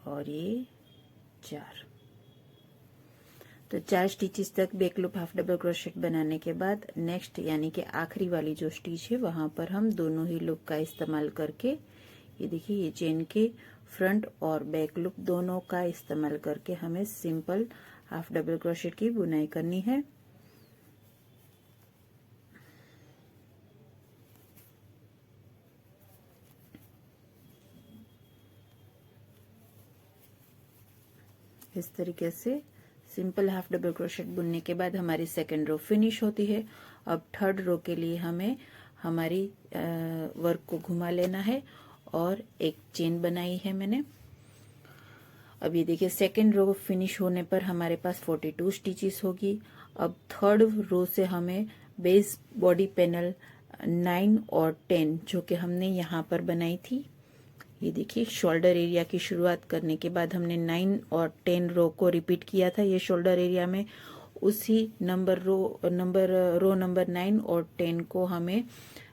और ये 4। तो 4 स्टिचेस तक back loop half double crochet बनाने के बाद नेक्स्ट यानी कि आखिरी वाली जो स्टिच है वहां पर हम दोनों ही लूप का इस्तेमाल करके, ये देखिए ये चेन के फ्रंट और बैक लूप दोनों का इस्तेमाल करके हमें सिंपल हाफ डबल क्रोशेट की बुनाई करनी है। इस तरीके से सिंपल हाफ डबल क्रोशेट बुनने के बाद हमारी सेकेंड रो फिनिश होती है। अब थर्ड रो के लिए हमें हमारी वर्क को घुमा लेना है और एक चेन बनाई है मैंने। अब ये देखिए सेकेंड रो फिनिश होने पर हमारे पास 42 स्टिचेस होगी। अब थर्ड रो से हमें बेस बॉडी पैनल 9 और 10 जो कि हमने यहाँ पर बनाई थी, ये देखिए शोल्डर एरिया की शुरुआत करने के बाद हमने 9 और 10 रो को रिपीट किया था ये शोल्डर एरिया में। उसी रो नंबर 9 और 10 को हमें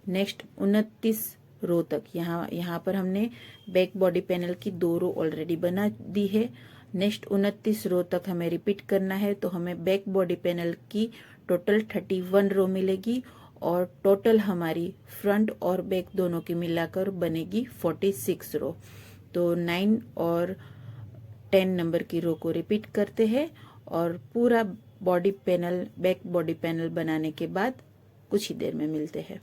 नेक्स्ट 29 रो तक, यहाँ पर हमने बैक बॉडी पैनल की 2 रो ऑलरेडी बना दी है। नेक्स्ट 29 रो तक हमें रिपीट करना है। तो हमें बैक बॉडी पैनल की टोटल 31 रो मिलेगी और टोटल हमारी फ्रंट और बैक दोनों की मिलाकर बनेगी 46 रो। तो 9 और 10 नंबर की रो को रिपीट करते हैं और पूरा body panel, back body panel बनाने के बाद कुछ ही देर में मिलते हैं।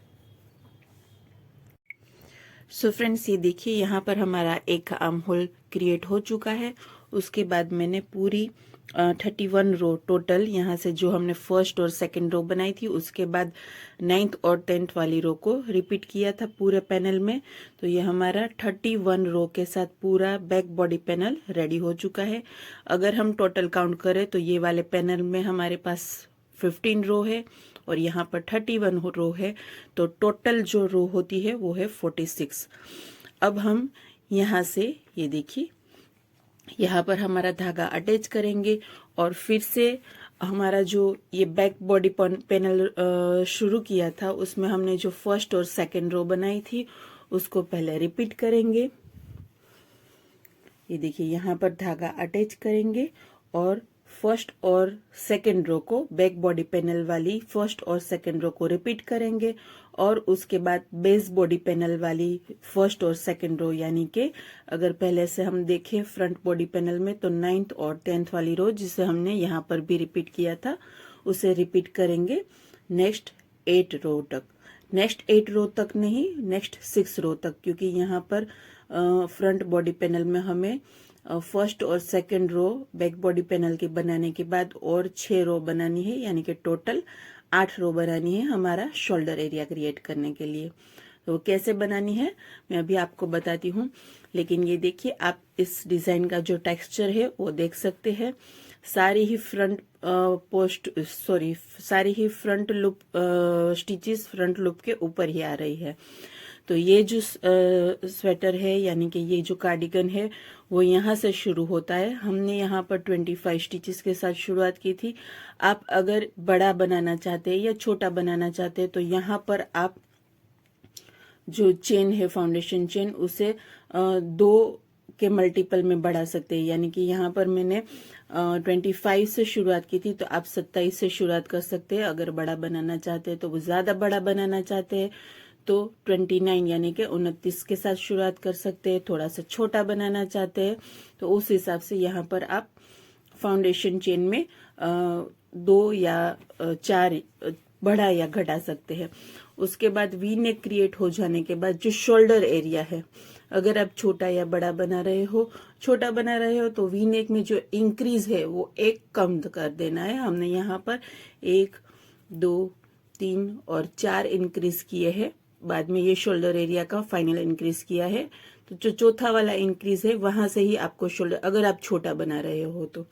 सो फ्रेंड्स, ये देखिए यहाँ पर हमारा एक आर्म होल क्रिएट हो चुका है। उसके बाद मैंने पूरी 31 रो टोटल यहाँ से जो हमने फर्स्ट और सेकंड रो बनाई थी, उसके बाद 9th और 10th वाली रो को रिपीट किया था पूरे पैनल में। तो ये हमारा 31 रो के साथ पूरा बैक बॉडी पैनल रेडी हो चुका है। अगर हम टोटल काउंट करें तो ये वाले पैनल में हमारे पास 15 रो है और यहाँ पर 31 रो है। तो टोटल जो रो होती है वो है 46। अब हम यहाँ से ये देखिए, यहाँ पर हमारा धागा अटैच करेंगे और फिर से हमारा जो ये बैक बॉडी पैनल शुरू किया था उसमें हमने जो फर्स्ट और सेकंड रो बनाई थी उसको पहले रिपीट करेंगे। ये देखिए, यहाँ पर धागा अटैच करेंगे और फर्स्ट और सेकंड रो को, बैक बॉडी पैनल वाली फर्स्ट और सेकंड रो को रिपीट करेंगे और उसके बाद बेस बॉडी पैनल वाली फर्स्ट और सेकंड रो, यानी कि अगर पहले से हम देखें फ्रंट बॉडी पैनल में तो 9th और 10th वाली रो जिसे हमने यहाँ पर भी रिपीट किया था उसे रिपीट करेंगे नेक्स्ट 8 रो तक। नेक्स्ट 8 रो तक नहीं, नेक्स्ट 6 रो तक, क्योंकि यहाँ पर फ्रंट बॉडी पैनल में हमें फर्स्ट और second row back body panel के बनाने के बाद और 6 रो बनानी है, यानी कि टोटल 8 रो बनानी है हमारा शोल्डर एरिया क्रिएट करने के लिए। तो कैसे बनानी है मैं अभी आपको बताती हूँ, लेकिन ये देखिए, आप इस डिजाइन का जो टेक्सचर है वो देख सकते हैं। सारी ही front loop stitches front loop के ऊपर ही आ रही है। तो ये जो स्वेटर है, यानी कि ये जो कार्डिगन है, वो यहाँ से शुरू होता है। हमने यहाँ पर 25 स्टिचेस के साथ शुरुआत की थी। आप अगर बड़ा बनाना चाहते हैं या छोटा बनाना चाहते हैं तो यहाँ पर आप जो चेन है, फाउंडेशन चेन, उसे 2 के मल्टीपल में बढ़ा सकते हैं। यानी कि यहाँ पर मैंने 25 से शुरुआत की थी, तो आप 27 से शुरुआत कर सकते हैं। अगर बड़ा बनाना चाहते हैं तो वो ज्यादा बड़ा बनाना चाहते हैं तो 29 यानी कि 29 के साथ शुरुआत कर सकते हैं। थोड़ा सा छोटा बनाना चाहते हैं तो उस हिसाब से यहाँ पर आप फाउंडेशन चेन में 2 या 4 बढ़ा या घटा सकते हैं। उसके बाद वी नेक क्रिएट हो जाने के बाद जो शोल्डर एरिया है, अगर आप छोटा या बड़ा बना रहे हो तो वी नेक में जो इंक्रीज है वो 1 कम कर देना है। हमने यहाँ पर 1, 2, 3 और 4 इंक्रीज किए हैं। बाद में ये शोल्डर एरिया का फाइनल इंक्रीज किया है। तो जो चौथा वाला इंक्रीज है वहां से ही आपको शोल्डर, अगर आप छोटा बना रहे हो तो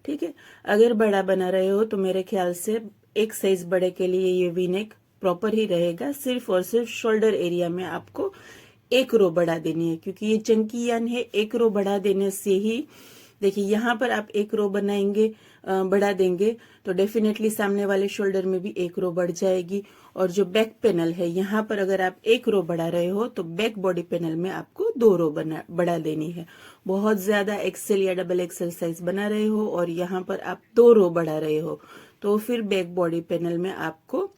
ठीक है। अगर बड़ा बना रहे हो तो मेरे ख्याल से एक साइज बड़े के लिए ये वी नेक प्रॉपर ही रहेगा। सिर्फ और सिर्फ शोल्डर एरिया में आपको 1 रो बढ़ा देनी है, क्योंकि ये चंकी यान है। 1 रो बढ़ा देने से ही, देखिए यहाँ पर आप 1 रो बनाएंगे, बढ़ा देंगे तो डेफिनेटली सामने वाले शोल्डर में भी 1 रो बढ़ जाएगी। और जो बैक पैनल है, यहाँ पर अगर आप 1 रो बढ़ा रहे हो तो बैक बॉडी पैनल में आपको 2 रो बढ़ा देनी है। बहुत ज्यादा एक्सेल या डबल एक्सेल साइज बना रहे हो और यहाँ पर आप 2 रो बढ़ा रहे हो तो फिर बैक बॉडी पैनल में आपको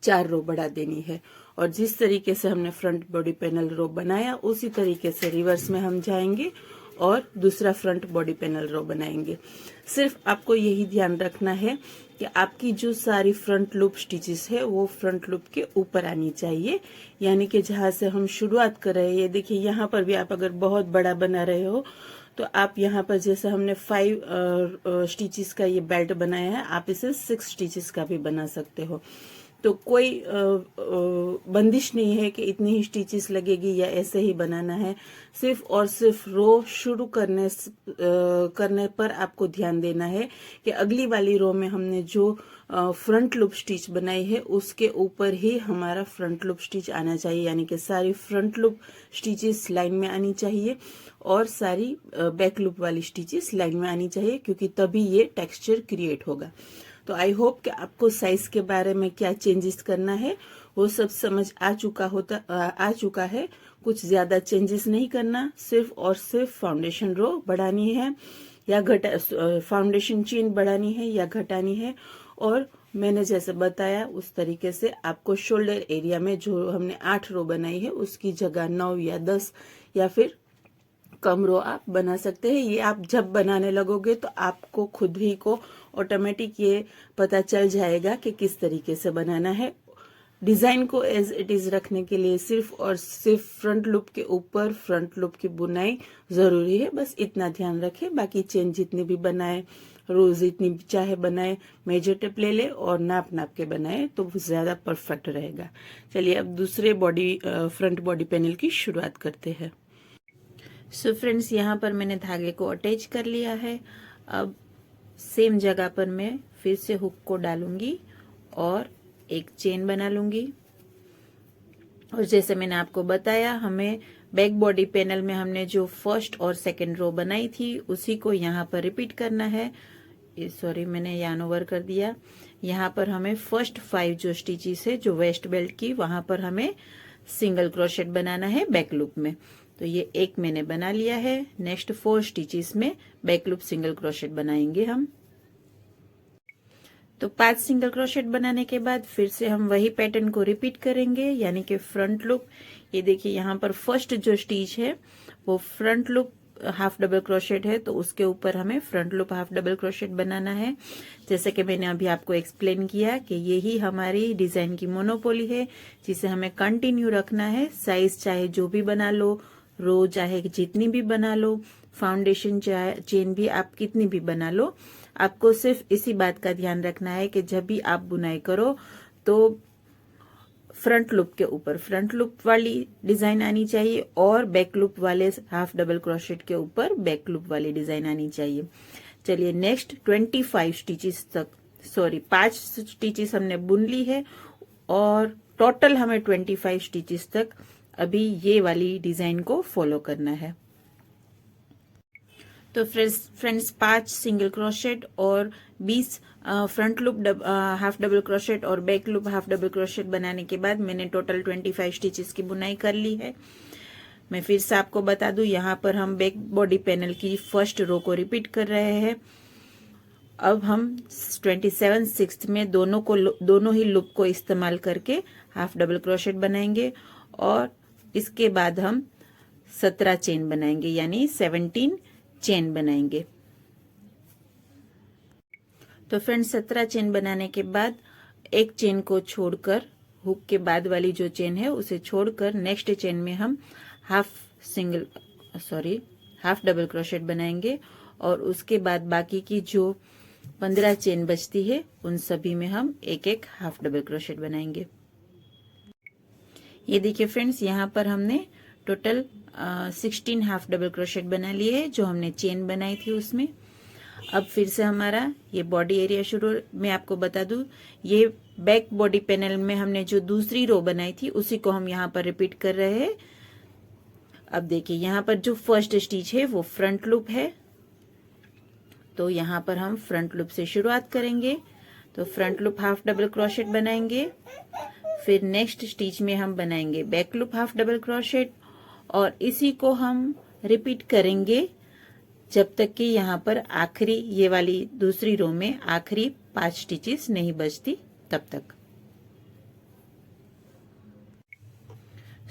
4 रो बढ़ा देनी है। और जिस तरीके से हमने फ्रंट बॉडी पैनल रो बनाया उसी तरीके से रिवर्स में हम जाएंगे और दूसरा फ्रंट बॉडी पैनल रो बनाएंगे। सिर्फ आपको यही ध्यान रखना है कि आपकी जो सारी फ्रंट लूप स्टिचेस है वो फ्रंट लूप के ऊपर आनी चाहिए, यानी कि जहां से हम शुरुआत कर रहे हैं। ये देखिए, यहाँ पर भी आप अगर बहुत बड़ा बना रहे हो तो आप यहाँ पर, जैसे हमने 5 स्टिचेस का ये बेल्ट बनाया है, आप इसे 6 स्टिचेस का भी बना सकते हो। तो कोई बंदिश नहीं है कि इतनी ही स्टिचेस लगेगी या ऐसे ही बनाना है। सिर्फ और सिर्फ रो शुरू करने पर आपको ध्यान देना है कि अगली वाली रो में हमने जो फ्रंट लूप स्टिच बनाई है उसके ऊपर ही हमारा फ्रंट लूप स्टिच आना चाहिए, यानी कि सारी फ्रंट लूप स्टिचेस लाइन में आनी चाहिए और सारी बैक लूप वाली स्टिचेस लाइन में आनी चाहिए, क्योंकि तभी ये टेक्सचर क्रिएट होगा। तो आई होप कि आपको साइज के बारे में क्या चेंजेस करना है वो सब समझ आ चुका है। कुछ ज़्यादा चेंजेस नहीं करना, सिर्फ और सिर्फ फाउंडेशन रो बढ़ानी है या फाउंडेशन चेन बढ़ानी है या घटानी है। और मैंने जैसे बताया उस तरीके से आपको शोल्डर एरिया में जो हमने 8 रो बनाई है उसकी जगह 9 या 10 या फिर कम रो आप बना सकते हैं। ये आप जब बनाने लगोगे तो आपको खुद ही को ऑटोमेटिक ये पता चल जाएगा कि किस तरीके से बनाना है। डिजाइन को एज इट इज रखने के लिए सिर्फ और सिर्फ फ्रंट लूप के ऊपर फ्रंट लूप की बुनाई जरूरी है, बस इतना ध्यान रखें। बाकी चेन जितनी भी बनाए, रोज जितनी चाहे बनाए, मेजर टेप ले ले और नाप नाप के बनाए तो ज्यादा परफेक्ट रहेगा। चलिए अब दूसरे फ्रंट बॉडी पैनल की शुरुआत करते हैं। सो फ्रेंड्स, यहाँ पर मैंने धागे को अटैच कर लिया है। अब सेम जगह पर मैं फिर से हुक को डालूंगी और एक चेन बना लूंगी। और जैसे मैंने आपको बताया, हमें बैक बॉडी पैनल में हमने जो फर्स्ट और सेकंड रो बनाई थी उसी को यहाँ पर रिपीट करना है। सॉरी, मैंने यार्न ओवर कर दिया। यहाँ पर हमें फर्स्ट 5 जो स्टिचेस है जो वेस्ट बेल्ट की, वहां पर हमें सिंगल क्रोशेट बनाना है बैक लूप में। तो ये एक मैंने बना लिया है। नेक्स्ट 4 स्टिचेस में बैक लूप सिंगल क्रोशेट बनाएंगे हम। तो 5 सिंगल क्रोशेट बनाने के बाद फिर से हम वही पैटर्न को रिपीट करेंगे, यानी कि फ्रंट लूप। ये देखिए यहाँ पर फर्स्ट जो स्टिच है वो front loop half double crochet है, तो उसके ऊपर हमें front loop half double crochet बनाना है। जैसे कि मैंने अभी आपको एक्सप्लेन किया कि यही हमारी डिजाइन की मोनोपोली है जिसे हमें कंटिन्यू रखना है। साइज चाहे जो भी बना लो, रो चाहे जितनी भी बना लो, फाउंडेशन चाहे चेन भी आप कितनी भी बना लो, आपको सिर्फ इसी बात का ध्यान रखना है कि जब भी आप बुनाई करो तो फ्रंट लूप के ऊपर फ्रंट लूप वाली डिजाइन आनी चाहिए और बैक लूप वाले हाफ डबल क्रोशेट के ऊपर बैक लूप वाली डिजाइन आनी चाहिए। चलिए नेक्स्ट 25 स्टिचेस तक, सॉरी 5 स्टिचेस हमने बुन ली है और टोटल हमें 25 स्टिचेस तक अभी ये वाली डिजाइन को फॉलो करना है। तो फ्रेंड्स 5 सिंगल क्रोशेट और 20 front loop half double crochet और back loop half double crochet बनाने के बाद मैंने टोटल 25 स्टिचेस की बुनाई कर ली है। मैं फिर से आपको बता दूं, यहाँ पर हम बैक बॉडी पैनल की फर्स्ट रो को रिपीट कर रहे हैं। अब हम 27 6 में दोनों ही लूप को इस्तेमाल करके हाफ डबल क्रोशेट बनाएंगे और इसके बाद हम 17 चेन बनाएंगे, यानी 17 चेन बनाएंगे। तो फ्रेंड्स 17 चेन बनाने के बाद एक चेन को छोड़कर, हुक के बाद वाली जो चेन है उसे छोड़कर नेक्स्ट चेन में हम हाफ डबल क्रोशेट बनाएंगे और उसके बाद बाकी की जो 15 चेन बचती है उन सभी में हम एक एक हाफ डबल क्रोशेट बनाएंगे। ये देखिए फ्रेंड्स, यहाँ पर हमने टोटल 16 हाफ डबल क्रोशेट बना लिए है जो हमने चेन बनाई थी उसमें। अब फिर से हमारा ये बॉडी एरिया शुरू, मैं आपको बता दूं, ये बैक बॉडी पैनल में हमने जो दूसरी रो बनाई थी उसी को हम यहाँ पर रिपीट कर रहे हैं। अब देखिए यहाँ पर जो फर्स्ट स्टिच है वो फ्रंट लूप है, तो यहाँ पर हम फ्रंट लूप से शुरुआत करेंगे। तो front loop half double crochet बनाएंगे, फिर नेक्स्ट स्टिच में हम बनाएंगे back loop half double crochet और इसी को हम रिपीट करेंगे जब तक कि यहाँ पर आखिरी ये वाली दूसरी रो में आखिरी 5 स्टिचेस नहीं बचती तब तक।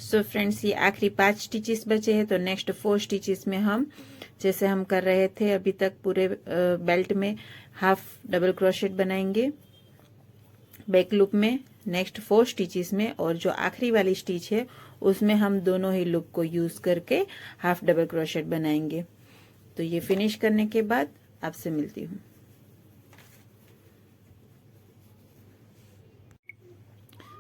सो फ्रेंड्स, ये आखिरी 5 स्टिचेस बचे हैं, तो नेक्स्ट 4 स्टिचेस में हम जैसे हम कर रहे थे अभी तक पूरे बेल्ट में हाफ डबल क्रोशेट बनाएंगे बैक लूप में नेक्स्ट 4 स्टिचेस में, और जो आखिरी वाली स्टिच है उसमें हम दोनों ही लूप को यूज करके हाफ डबल क्रोशेट बनाएंगे। तो ये फिनिश करने के बाद आपसे मिलती हूँ।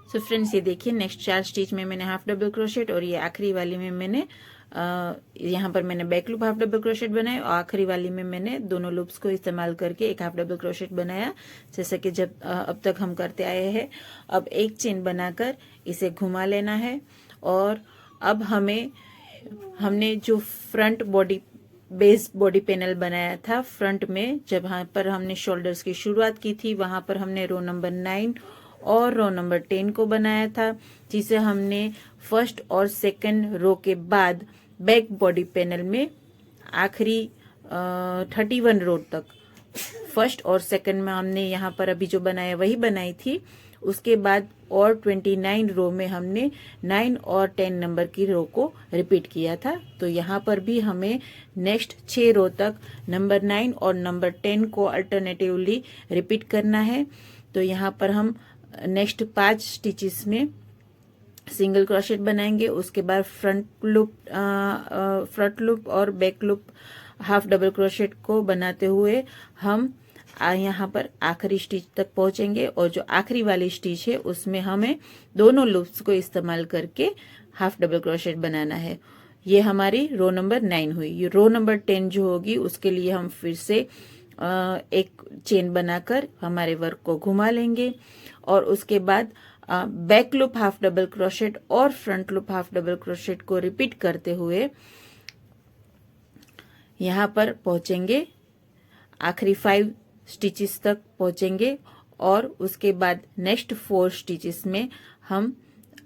सो फ्रेंड्स, ये देखिए नेक्स्ट 4 स्टिच में मैंने हाफ डबल क्रोशेट और ये आखिरी वाली में मैंने यहाँ पर मैंने back loop half double crochet बनाया और आखिरी वाली में मैंने दोनों लूप्स को इस्तेमाल करके एक हाफ डबल क्रोशेट बनाया, जैसे कि जब अब तक हम करते आए हैं। अब एक चेन बनाकर इसे घुमा लेना है और अब हमने जो front body base body panel बनाया था फ्रंट में, जब यहाँ पर हमने शोल्डर्स की शुरुआत की थी वहां पर हमने रो नंबर 9 और रो नंबर 10 को बनाया था, जिसे हमने फर्स्ट और सेकंड रो के बाद बैक बॉडी पैनल में आखिरी 31 रो तक फर्स्ट और सेकंड में हमने यहाँ पर अभी जो बनाया वही बनाई थी। उसके बाद और 29 रो में हमने 9 और 10 नंबर की रो को रिपीट किया था। तो यहाँ पर भी हमें नेक्स्ट 6 रो तक नंबर 9 और नंबर 10 को अल्टरनेटिवली रिपीट करना है। तो यहाँ पर हम नेक्स्ट 5 स्टिचेस में सिंगल क्रोशेट बनाएंगे। उसके बाद फ्रंट लूप और back loop half double crochet को बनाते हुए हम यहाँ पर आखिरी स्टिच तक पहुंचेंगे, और जो आखिरी वाली स्टिच है उसमें हमें दोनों लूप्स को इस्तेमाल करके हाफ डबल क्रोशेट बनाना है। ये हमारी रो नंबर 9 हुई। ये रो नंबर 10 जो होगी उसके लिए हम फिर से एक चेन बनाकर हमारे वर्क को घुमा लेंगे, और उसके बाद back loop half double crochet और front loop half double crochet को रिपीट करते हुए यहाँ पर पहुंचेंगे, आखिरी 5 स्टिचेस तक पहुंचेंगे, और उसके बाद नेक्स्ट 4 स्टिचेस में हम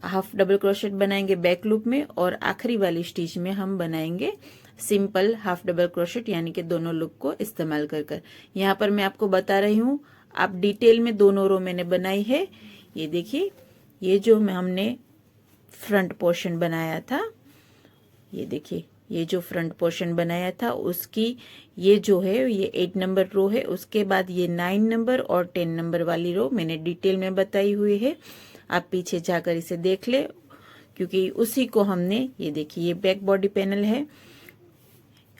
हाफ डबल क्रोशेट बनाएंगे बैक लूप में, और आखिरी वाली स्टिच में हम बनाएंगे सिंपल हाफ डबल क्रोशेट, यानी कि दोनों लूप को इस्तेमाल कर यहाँ पर मैं आपको बता रही हूँ। आप डिटेल में दोनों रो मैंने बनाई है। ये देखिए, ये जो हमने फ्रंट पोर्शन बनाया था, ये देखिए, ये जो फ्रंट पोर्शन बनाया था उसकी ये जो है ये 8 नंबर रो है। उसके बाद ये 9 नंबर और 10 नंबर वाली रो मैंने डिटेल में बताई हुई है। आप पीछे जाकर इसे देख ले, क्योंकि उसी को हमने, ये देखिए, ये बैक बॉडी पैनल है।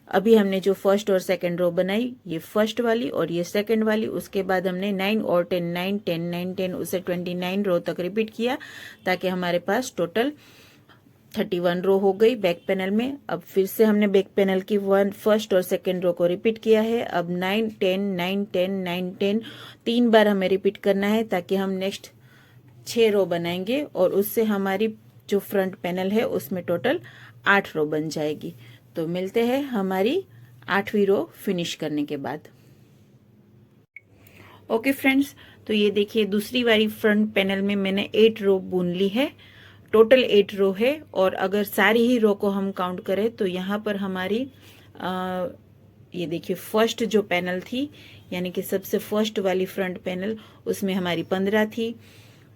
अभी हमने जो फर्स्ट और सेकंड रो बनाई, ये फर्स्ट वाली और ये सेकंड वाली, उसके बाद हमने 9 और 10, 9 10 9 10 उसे 29 रो तक रिपीट किया, ताकि हमारे पास टोटल 31 रो हो गई बैक पैनल में। अब फिर से हमने बैक पैनल की फर्स्ट और सेकंड रो को रिपीट किया है। अब 9 10 9 10 9 10 3 बार हमें रिपीट करना है, ताकि हम नेक्स्ट 6 रो बनाएंगे, और उससे हमारी जो फ्रंट पैनल है उसमें टोटल 8 रो बन जाएगी। तो मिलते हैं हमारी 8वीं रो फिनिश करने के बाद। ओके फ्रेंड्स, तो ये देखिए, दूसरी वाली फ्रंट पैनल में मैंने 8 रो बुन ली है। टोटल 8 रो है, और अगर सारी ही रो को हम काउंट करें तो यहाँ पर हमारी ये देखिए, फर्स्ट जो पैनल थी, यानी कि सबसे फर्स्ट वाली फ्रंट पैनल, उसमें हमारी 15 थी,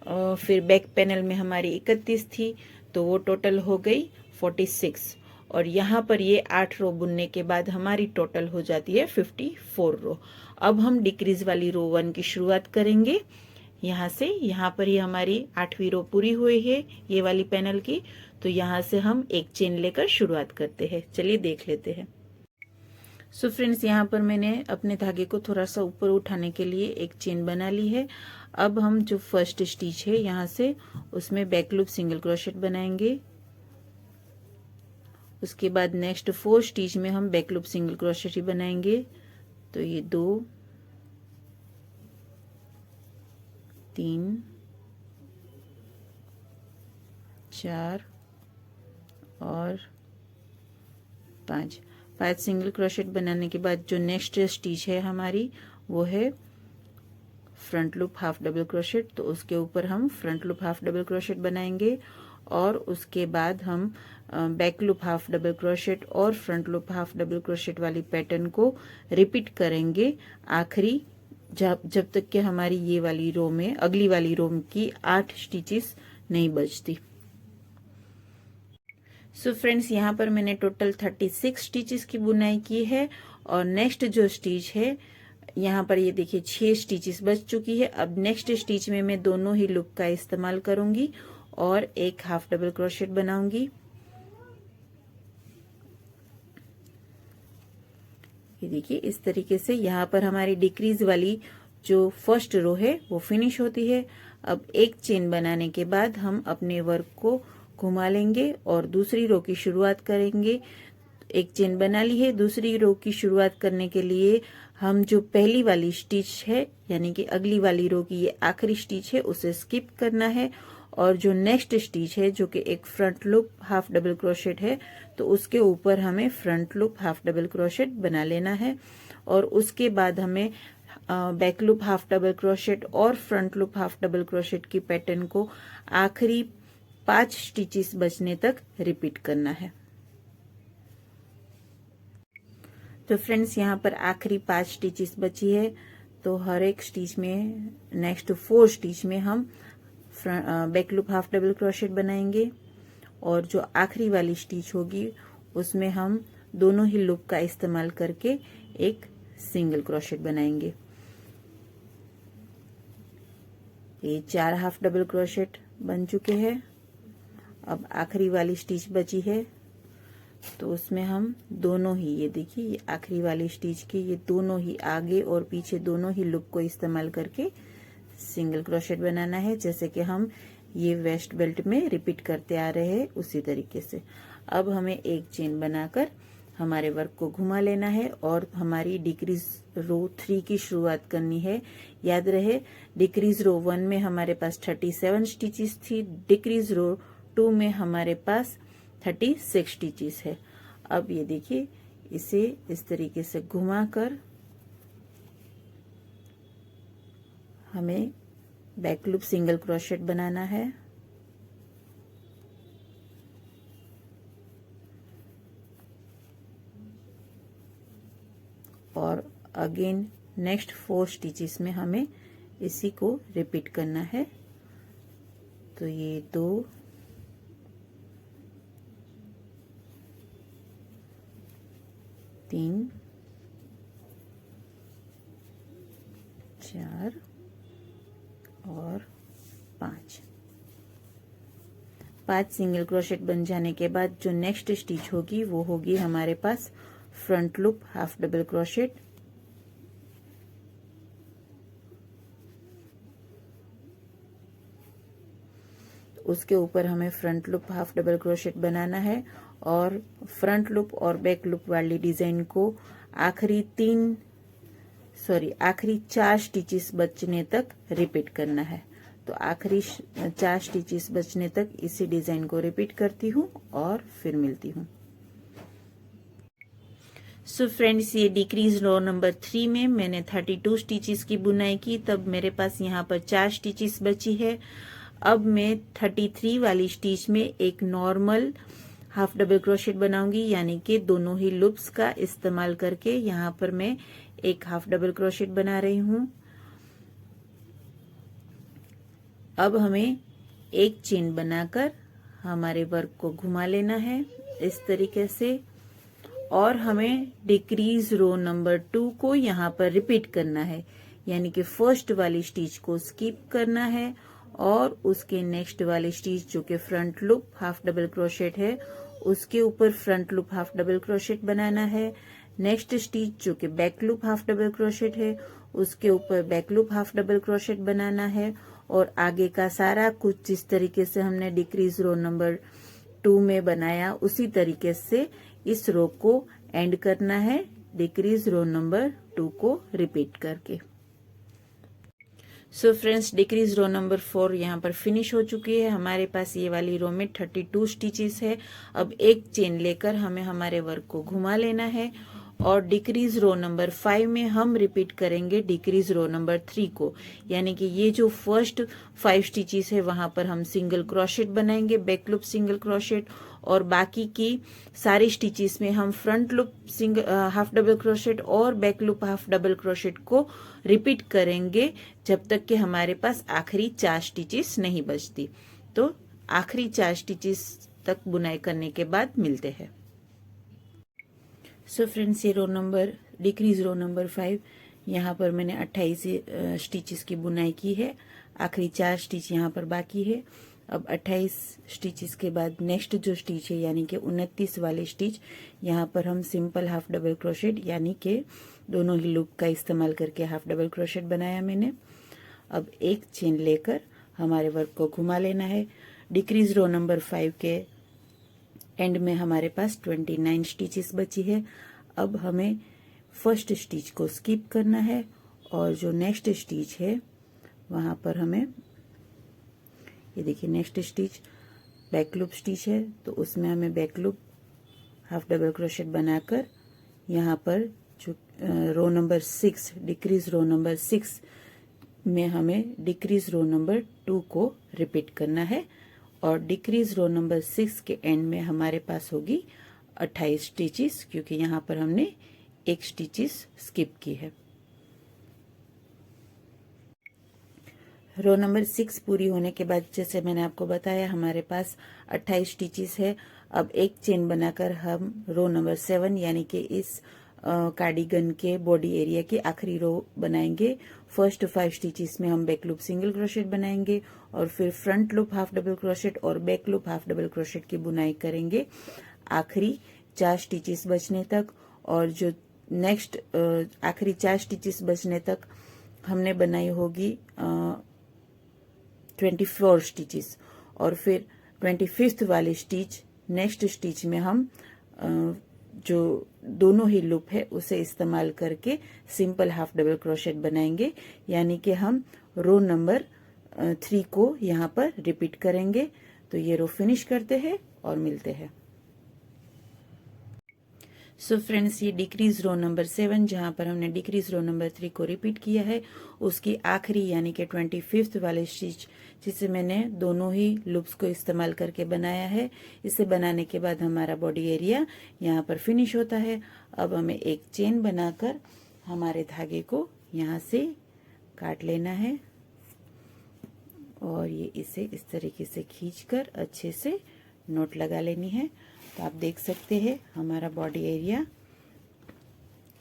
फिर बैक पैनल में हमारी 31 थी, तो वो टोटल हो गई 46। और यहाँ पर ये 8 रो बुनने के बाद हमारी टोटल हो जाती है 54 रो। अब हम डिक्रीज वाली रो 1 की शुरुआत करेंगे। यहाँ से, यहाँ पर ही हमारी 8वीं रो पूरी हुई है ये वाली पैनल की। तो यहाँ से हम एक चेन लेकर शुरुआत करते हैं। चलिए देख लेते हैं। सो फ्रेंड्स, यहाँ पर मैंने अपने धागे को थोड़ा सा ऊपर उठाने के लिए एक चेन बना ली है। अब हम जो फर्स्ट स्टिच है यहाँ से, उसमें बैक लूप सिंगल क्रोशेट बनाएंगे। उसके बाद नेक्स्ट 4 स्टिच में हम बैक लूप सिंगल क्रोशेट ही बनाएंगे। तो ये 2 3 4 और 5 सिंगल क्रोशेट बनाने के बाद जो नेक्स्ट स्टिच है हमारी, वो है front loop half double crochet. तो उसके ऊपर हम front loop half double crochet बनाएंगे, और उसके बाद हम back loop half double crochet और front loop half double crochet वाली पैटर्न को रिपीट करेंगे आखिरी, जब तक कि हमारी ये वाली रो में, अगली वाली रो की 8 स्टिचेस नहीं बचती। सो फ्रेंड्स, यहाँ पर मैंने टोटल 36 स्टिचेस की बुनाई की है, और नेक्स्ट जो स्टिच है यहाँ पर ये देखिए 6 स्टिचेस बच चुकी है। अब नेक्स्ट स्टिच में मैं दोनों ही लूप का इस्तेमाल करूंगी और एक हाफ डबल क्रोशेट बनाऊंगी। ये देखिए, इस तरीके से यहाँ पर हमारी डिक्रीज वाली जो फर्स्ट रो है वो फिनिश होती है। अब एक चेन बनाने के बाद हम अपने वर्क को घुमा लेंगे और दूसरी रो की शुरुआत करेंगे। एक चेन बना ली है। दूसरी रो की शुरुआत करने के लिए हम जो पहली वाली स्टिच है, यानी कि अगली वाली रो की ये आखिरी स्टिच है, उसे स्किप करना है, और जो नेक्स्ट स्टिच है जो कि एक front loop half double crochet है, तो उसके ऊपर हमें front loop half double crochet बना लेना है। और उसके बाद हमें back loop half double crochet और front loop half double crochet की पैटर्न को आखिरी 5 स्टिचेस बचने तक रिपीट करना है। तो फ्रेंड्स यहाँ पर आखिरी 5 स्टिचेस बची है, तो हर एक स्टिच में नेक्स्ट 4 स्टिच में हम back loop half double crochet बनाएंगे और जो आखिरी वाली स्टिच होगी उसमें हम दोनों ही लूप का इस्तेमाल करके एक सिंगल क्रोशेट बनाएंगे। ये 4 हाफ डबल क्रोशेट बन चुके हैं। अब आखिरी वाली स्टिच बची है, तो उसमें हम दोनों ही, ये देखिए ये आखिरी वाली स्टिच की ये दोनों ही आगे और पीछे दोनों ही लूप को इस्तेमाल करके सिंगल क्रोशेट बनाना है, जैसे कि हम ये वेस्ट बेल्ट में रिपीट करते आ रहे हैं उसी तरीके से। अब हमें एक चेन बनाकर हमारे वर्क को घुमा लेना है और हमारी डिक्रीज रो 3 की शुरुआत करनी है। याद रहे डिक्रीज रो 1 में हमारे पास 37 स्टिचेस थी, डिक्रीज रो 2 में हमारे पास 36 स्टिचेस है। अब ये देखिए इसे इस तरीके से घुमाकर हमें बैक लूप सिंगल क्रोशेट बनाना है। और अगेन नेक्स्ट 4 स्टिचेस में हमें इसी को रिपीट करना है। तो ये 2 3 4 और 5 सिंगल क्रोशेट बन जाने के बाद जो नेक्स्ट स्टिच होगी वो होगी हमारे पास front loop half double crochet. उसके ऊपर हमें front loop half double crochet बनाना है और फ्रंट लूप और बैक लूप वाली डिजाइन को आखिरी 4 स्टिचेस बचने तक रिपीट करना है। तो आखिरी 4 स्टिचेस बचने तक इसी डिजाइन को रिपीट करती हूँ और फिर मिलती हूँ। सो फ्रेंड्स ये डिक्रीज रो नंबर 3 में मैंने 32 स्टिचेस की बुनाई की, तब मेरे पास यहाँ पर 4 स्टिचेस बची है। अब मैं 33 वाली स्टिच में एक नॉर्मल हाफ डबल क्रोशेट बनाऊंगी, यानी कि दोनों ही लूप्स का इस्तेमाल करके यहाँ पर मैं एक हाफ डबल क्रोशेट बना रही हूँ। अब हमें एक चेन बनाकर हमारे वर्क को घुमा लेना है इस तरीके से और हमें डिक्रीज रो नंबर 2 को यहाँ पर रिपीट करना है, यानी कि फर्स्ट वाली स्टिच को स्किप करना है और उसके नेक्स्ट वाली स्टिच जो कि front loop half double crochet है उसके ऊपर front loop half double crochet बनाना है। नेक्स्ट स्टिच जो कि back loop half double crochet है उसके ऊपर back loop half double crochet बनाना है और आगे का सारा कुछ जिस तरीके से हमने डिक्रीज रो नंबर 2 में बनाया उसी तरीके से इस रो को एंड करना है डिक्रीज रो नंबर 2 को रिपीट करके। So friends decrease row number 4 यहाँ पर फिनिश हो चुकी है। हमारे पास ये वाली रो में 32 स्टिचेस है। अब एक चेन लेकर हमें हमारे वर्क को घुमा लेना है और डिक्रीज रो नंबर 5 में हम रिपीट करेंगे डिक्रीज रो नंबर 3 को, यानी कि ये जो फर्स्ट 5 स्टिचेस है वहां पर हम सिंगल क्रोशेट बनाएंगे, बैक लूप सिंगल क्रोशेट, और बाकी की सारी स्टिचेस में हम front loop half double crochet और back loop half double crochet को रिपीट करेंगे जब तक कि हमारे पास आखिरी 4 स्टिचेस नहीं बचती। तो आखिरी 4 स्टिचेस तक बुनाई करने के बाद मिलते हैं। सो फ्रेंड्स ये डिक्रीज रो नंबर 5 यहाँ पर मैंने 28 स्टिचेस की बुनाई की है। आखिरी 4 स्टिच यहाँ पर बाकी है। अब 28 स्टिचेस के बाद नेक्स्ट जो स्टिच है यानी कि 29 वाले स्टिच, यहाँ पर हम सिंपल हाफ डबल क्रोशेट यानी कि दोनों ही लूप का इस्तेमाल करके हाफ डबल क्रोशेट बनाया मैंने। अब एक चेन लेकर हमारे वर्क को घुमा लेना है। डिक्रीज रो नंबर 5 के एंड में हमारे पास 29 स्टिचेस बची है। अब हमें फर्स्ट स्टिच को स्किप करना है और जो नेक्स्ट स्टिच है वहां पर हमें, ये देखिए next stitch back loop stitch है, तो उसमें हमें back loop half double crochet बनाकर यहाँ पर जो row number 6 decrease row number 6 में हमें डिक्रीज रो नंबर 2 को रिपीट करना है और डिक्रीज रो नंबर 6 के एंड में हमारे पास होगी 28 स्टिचेस, क्योंकि यहाँ पर हमने एक स्टिचेस स्किप की है। रो नंबर 6 पूरी होने के बाद जैसे मैंने आपको बताया हमारे पास 28 स्टिचेस है। अब एक चेन बनाकर हम रो नंबर 7 यानी कि इस कार्डिगन के बॉडी एरिया की आखिरी रो बनाएंगे। फर्स्ट 5 स्टिचेस में हम बैक लूप सिंगल क्रोशेट बनाएंगे और फिर front loop half double crochet और back loop half double crochet की बुनाई करेंगे आखिरी 4 स्टिचेस बचने तक। और जो नेक्स्ट आखिरी 4 स्टिचेस बचने तक हमने बनाई होगी 24 स्टिचेस और फिर 25th वाली स्टिच नेक्स्ट स्टिच में हम जो दोनों ही लूप है उसे इस्तेमाल करके सिंपल हाफ डबल क्रोशेट बनाएंगे, यानी कि हम रो नंबर 3 को यहाँ पर रिपीट करेंगे। तो ये रो फिनिश करते हैं और मिलते हैं। सो फ्रेंड्स, ये डिक्रीज रो नंबर 7 जहां पर हमने डिक्रीज रो नंबर 3 को रिपीट किया है उसकी आखिरी यानी कि 25th वाले स्टिच जिसे मैंने दोनों ही लूप्स को इस्तेमाल करके बनाया है। इसे बनाने के बाद हमारा बॉडी एरिया यहाँ पर फिनिश होता है। अब हमें एक चेन बनाकर हमारे धागे को यहाँ से काट लेना है और ये इसे इस तरीके से खींचकर अच्छे से नोट लगा लेनी है। तो आप देख सकते हैं हमारा बॉडी एरिया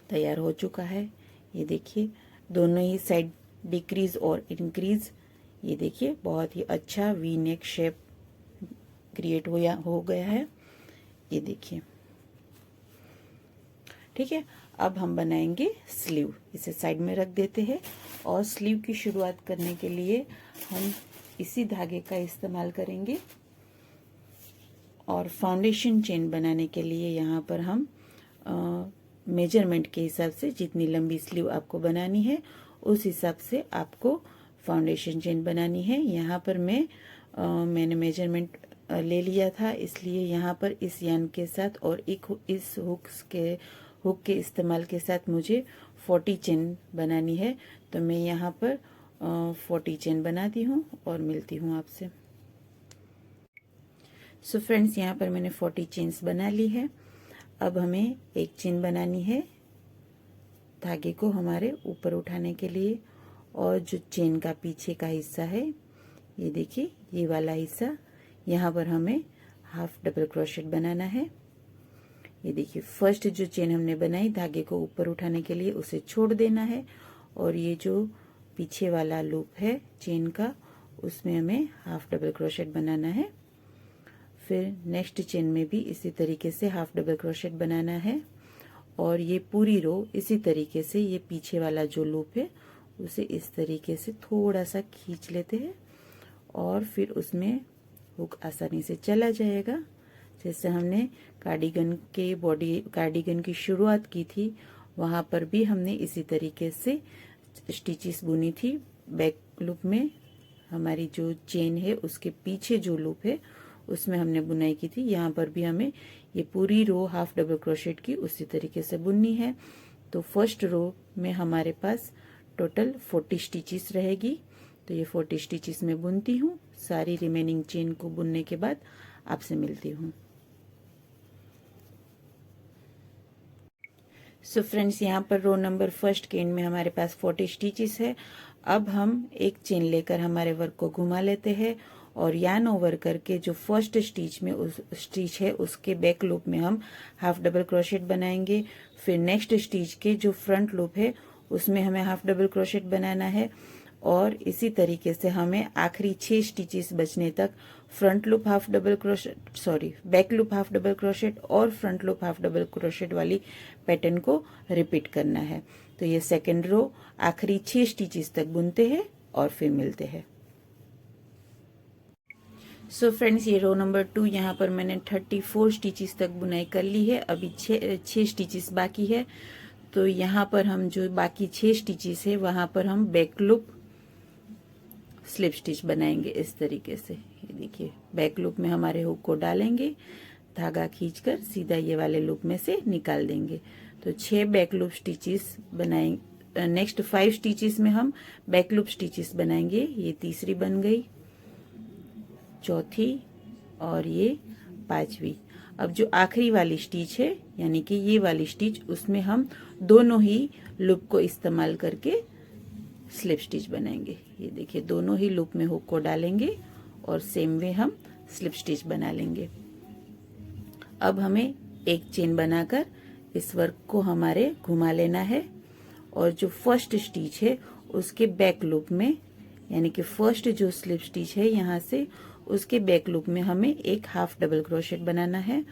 तैयार हो चुका है। ये देखिए दोनों ही साइड डिक्रीज और इंक्रीज, ये देखिए बहुत ही अच्छा वी नेक शेप क्रिएट हो गया है। ये देखिए, ठीक है। अब हम बनाएंगे स्लीव। इसे साइड में रख देते हैं और स्लीव की शुरुआत करने के लिए हम इसी धागे का इस्तेमाल करेंगे और फाउंडेशन चेन बनाने के लिए यहाँ पर हम मेजरमेंट के हिसाब से जितनी लंबी स्लीव आपको बनानी है उस हिसाब से आपको फाउंडेशन चेन बनानी है। यहाँ पर मैंने मेजरमेंट ले लिया था, इसलिए यहाँ पर इस यान के साथ और इस हुक के इस्तेमाल के साथ मुझे 40 चेन बनानी है। तो मैं यहाँ पर 40 चेन बनाती हूँ और मिलती हूँ आपसे। सो फ्रेंड्स, यहाँ पर मैंने 40 चेन्स बना ली है। अब हमें एक चेन बनानी है धागे को हमारे ऊपर उठाने के लिए और जो चेन का पीछे का हिस्सा है, ये देखिए ये वाला हिस्सा, यहाँ पर हमें हाफ डबल क्रोशेट बनाना है। ये देखिए फर्स्ट जो चेन हमने बनाई धागे को ऊपर उठाने के लिए उसे छोड़ देना है और ये जो पीछे वाला लूप है चेन का उसमें हमें हाफ डबल क्रोशेट बनाना है। फिर नेक्स्ट चेन में भी इसी तरीके से हाफ डबल क्रोशेट बनाना है और ये पूरी रो इसी तरीके से ये पीछे वाला जो लूप है उसे इस तरीके से थोड़ा सा खींच लेते हैं और फिर उसमें हुक आसानी से चला जाएगा। जैसे हमने कार्डिगन की शुरुआत की थी वहां पर भी हमने इसी तरीके से स्टिचेस बुनी थी। बैक लूप में हमारी जो चेन है उसके पीछे जो लूप है उसमें हमने बुनाई की थी। यहाँ पर भी हमें ये पूरी रो हाफ डबल क्रोशेट की उसी तरीके से बुननी है। तो फर्स्ट रो में हमारे पास टोटल 40 स्टिचेस रहेगी। तो ये 40 स्टिचेस में बुनती हूँ। सारी रिमेनिंग चेन को बुनने के बाद आपसे मिलती हूँ। सो फ्रेंड्स, यहाँ पर रो नंबर फर्स्ट के एंड में हमारे पास 40 स्टिचेस है। अब हम एक चेन लेकर हमारे वर्क को घुमा लेते हैं और यार्न ओवर करके जो फर्स्ट स्टिच में उस स्टिच है उसके बैक लूप में हम हाफ डबल क्रोशेट बनाएंगे। फिर नेक्स्ट स्टिच के जो फ्रंट लूप है उसमें हमें हाफ डबल क्रोशेट बनाना है और इसी तरीके से हमें आखिरी 6 स्टिचेस बचने तक front loop half double crochet back loop half double crochet और front loop half double crochet वाली पैटर्न को रिपीट करना है। तो ये सेकेंड रो आखिरी 6 स्टिचेस तक बुनते हैं और फिर मिलते हैं। सो फ्रेंड्स, ये रो नंबर 2 यहाँ पर मैंने 34 स्टिचेस तक बुनाई कर ली है। अभी 6 स्टिचेस बाकी है। तो यहाँ पर हम जो बाकी 6 स्टिचेस है वहां पर हम बैक लूप स्लिप स्टिच बनाएंगे इस तरीके से। ये देखिए बैक लूप में हमारे हुक को डालेंगे, धागा खींचकर सीधा ये वाले लूप में से निकाल देंगे। तो 6 बैक लूप स्टिचेस बनाएंगे। नेक्स्ट 5 स्टिचेस में हम बैक लूप स्टिचेस बनाएंगे। ये तीसरी बन गई, चौथी और ये पांचवी। अब जो आखिरी वाली स्टिच है यानी कि ये वाली स्टिच, उसमें हम दोनों ही लूप को इस्तेमाल करके स्लिप स्टिच बनाएंगे। ये देखिए, दोनों ही लूप में हुक को डालेंगे और सेम वे हम स्लिप स्टिच बना लेंगे। अब हमें एक चेन बनाकर इस वर्क को हमारे घुमा लेना है और जो फर्स्ट स्टिच है उसके बैक लूप में, यानी कि फर्स्ट जो स्लिप स्टिच है यहाँ से, उसके बैक लूप में हमें एक हाफ डबल क्रोशेट बनाना है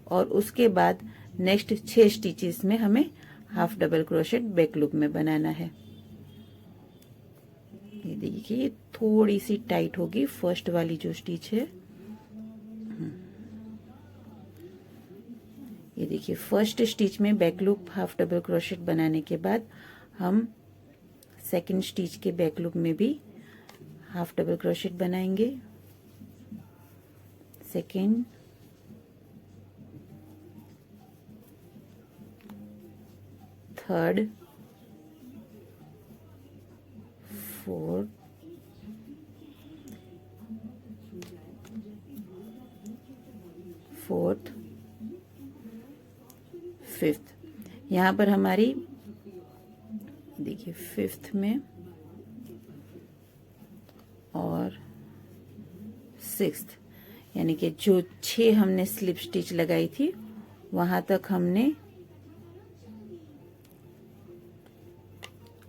और उसके बाद नेक्स्ट 6 स्टिचेस में हमें half double crochet back loop में बनाना है। ये देखिए, ये थोड़ी सी टाइट होगी फर्स्ट वाली जो स्टिच है। ये देखिए, फर्स्ट स्टिच में back loop half double crochet बनाने के बाद हम सेकंड स्टिच के बैक लूप में भी हाफ डबल क्रोशेट बनाएंगे। Second, third, fourth, fifth. यहाँ पर हमारी देखिए फिफ्थ में और सिक्स्थ, यानी कि जो 6 हमने स्लिप स्टिच लगाई थी वहां तक हमने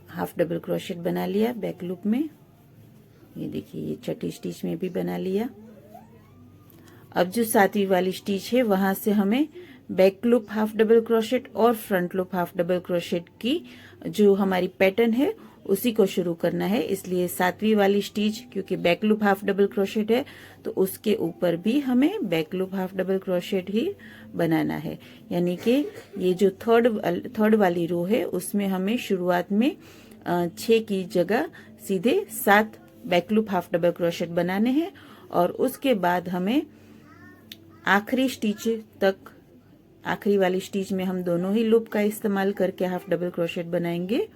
हाफ डबल क्रोशेट बना लिया बैक लूप में। ये देखिए, ये छठी स्टिच में भी बना लिया। अब जो 7वीं वाली स्टिच है वहां से हमें back loop half double crochet और front loop half double crochet की जो हमारी पैटर्न है उसी को शुरू करना है। इसलिए 7वीं वाली स्टिच, क्योंकि back loop half double crochet है, तो उसके ऊपर भी हमें back loop half double crochet ही बनाना है। यानी कि ये जो थर्ड वाली रो है उसमें हमें शुरुआत में 6 की जगह सीधे 7 back loop half double crochet बनाने हैं और उसके बाद हमें आखिरी स्टिच तक, आखिरी वाली स्टिच में हम दोनों ही लूप का इस्तेमाल करके हाफ डबल क्रोशेट बनाएंगे,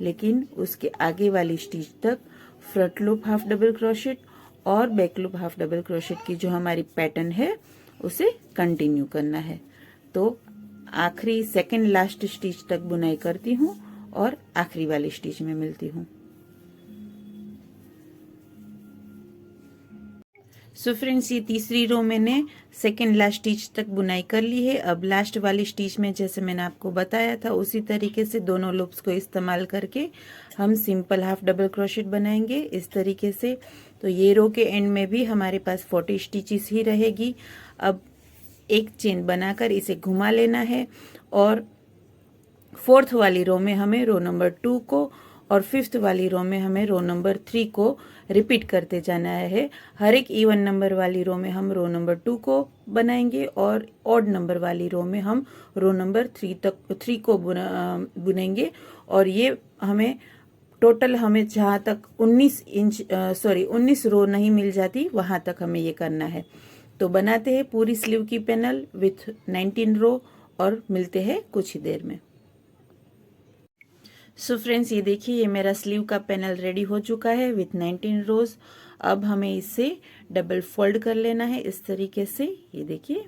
लेकिन उसके आगे वाली स्टिच तक front loop half double crochet और back loop half double crochet की जो हमारी पैटर्न है उसे कंटिन्यू करना है। तो आखिरी सेकंड लास्ट स्टिच तक बुनाई करती हूँ और आखिरी वाली स्टिच में मिलती हूँ। सो फ्रेंड्स, ये तीसरी रो मैंने सेकेंड लास्ट स्टिच तक बुनाई कर ली है। अब लास्ट वाली स्टिच में जैसे मैंने आपको बताया था उसी तरीके से दोनों लूप्स को इस्तेमाल करके हम सिंपल हाफ डबल क्रोशेट बनाएंगे इस तरीके से। तो ये रो के एंड में भी हमारे पास 40 स्टिचेस ही रहेगी। अब एक चेन बनाकर इसे घुमा लेना है और फोर्थ वाली रो में हमें रो नंबर 2 को और फिफ्थ वाली रो में हमें रो नंबर 3 को रिपीट करते जाना है। हर एक इवन नंबर वाली रो में हम रो नंबर 2 को बनाएंगे और ऑड नंबर वाली रो में हम रो नंबर 3 को बुनेंगे। और ये हमें टोटल, हमें जहाँ तक 19 रो नहीं मिल जाती वहां तक हमें ये करना है। तो बनाते हैं पूरी स्लीव की पैनल विथ 19 रो और मिलते हैं कुछ ही देर में। सो फ्रेंड्स, ये देखिए, ये मेरा स्लीव का पैनल रेडी हो चुका है विथ 19 रोज। अब हमें इसे डबल फोल्ड कर लेना है इस तरीके से। ये देखिए,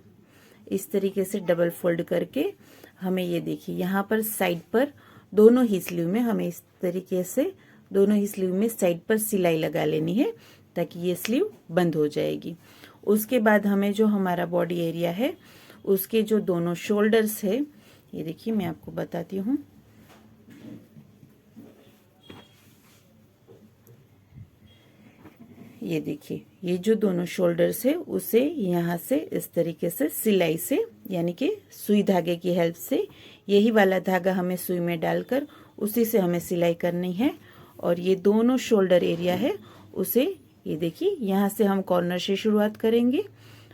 इस तरीके से डबल फोल्ड करके हमें, ये देखिए, यहाँ पर साइड पर दोनों ही स्लीव में हमें इस तरीके से दोनों ही स्लीव में साइड पर सिलाई लगा लेनी है ताकि ये स्लीव बंद हो जाएगी। उसके बाद हमें जो हमारा बॉडी एरिया है उसके जो दोनों शोल्डर्स है, ये देखिए मैं आपको बताती हूँ। ये देखिए, ये जो दोनों शोल्डर्स है उसे यहाँ से इस तरीके से सिलाई से, यानी कि सुई धागे की हेल्प से, यही वाला धागा हमें सुई में डालकर उसी से हमें सिलाई करनी है। और ये दोनों शोल्डर एरिया है उसे, ये देखिए, यहाँ से हम कॉर्नर से शुरुआत करेंगे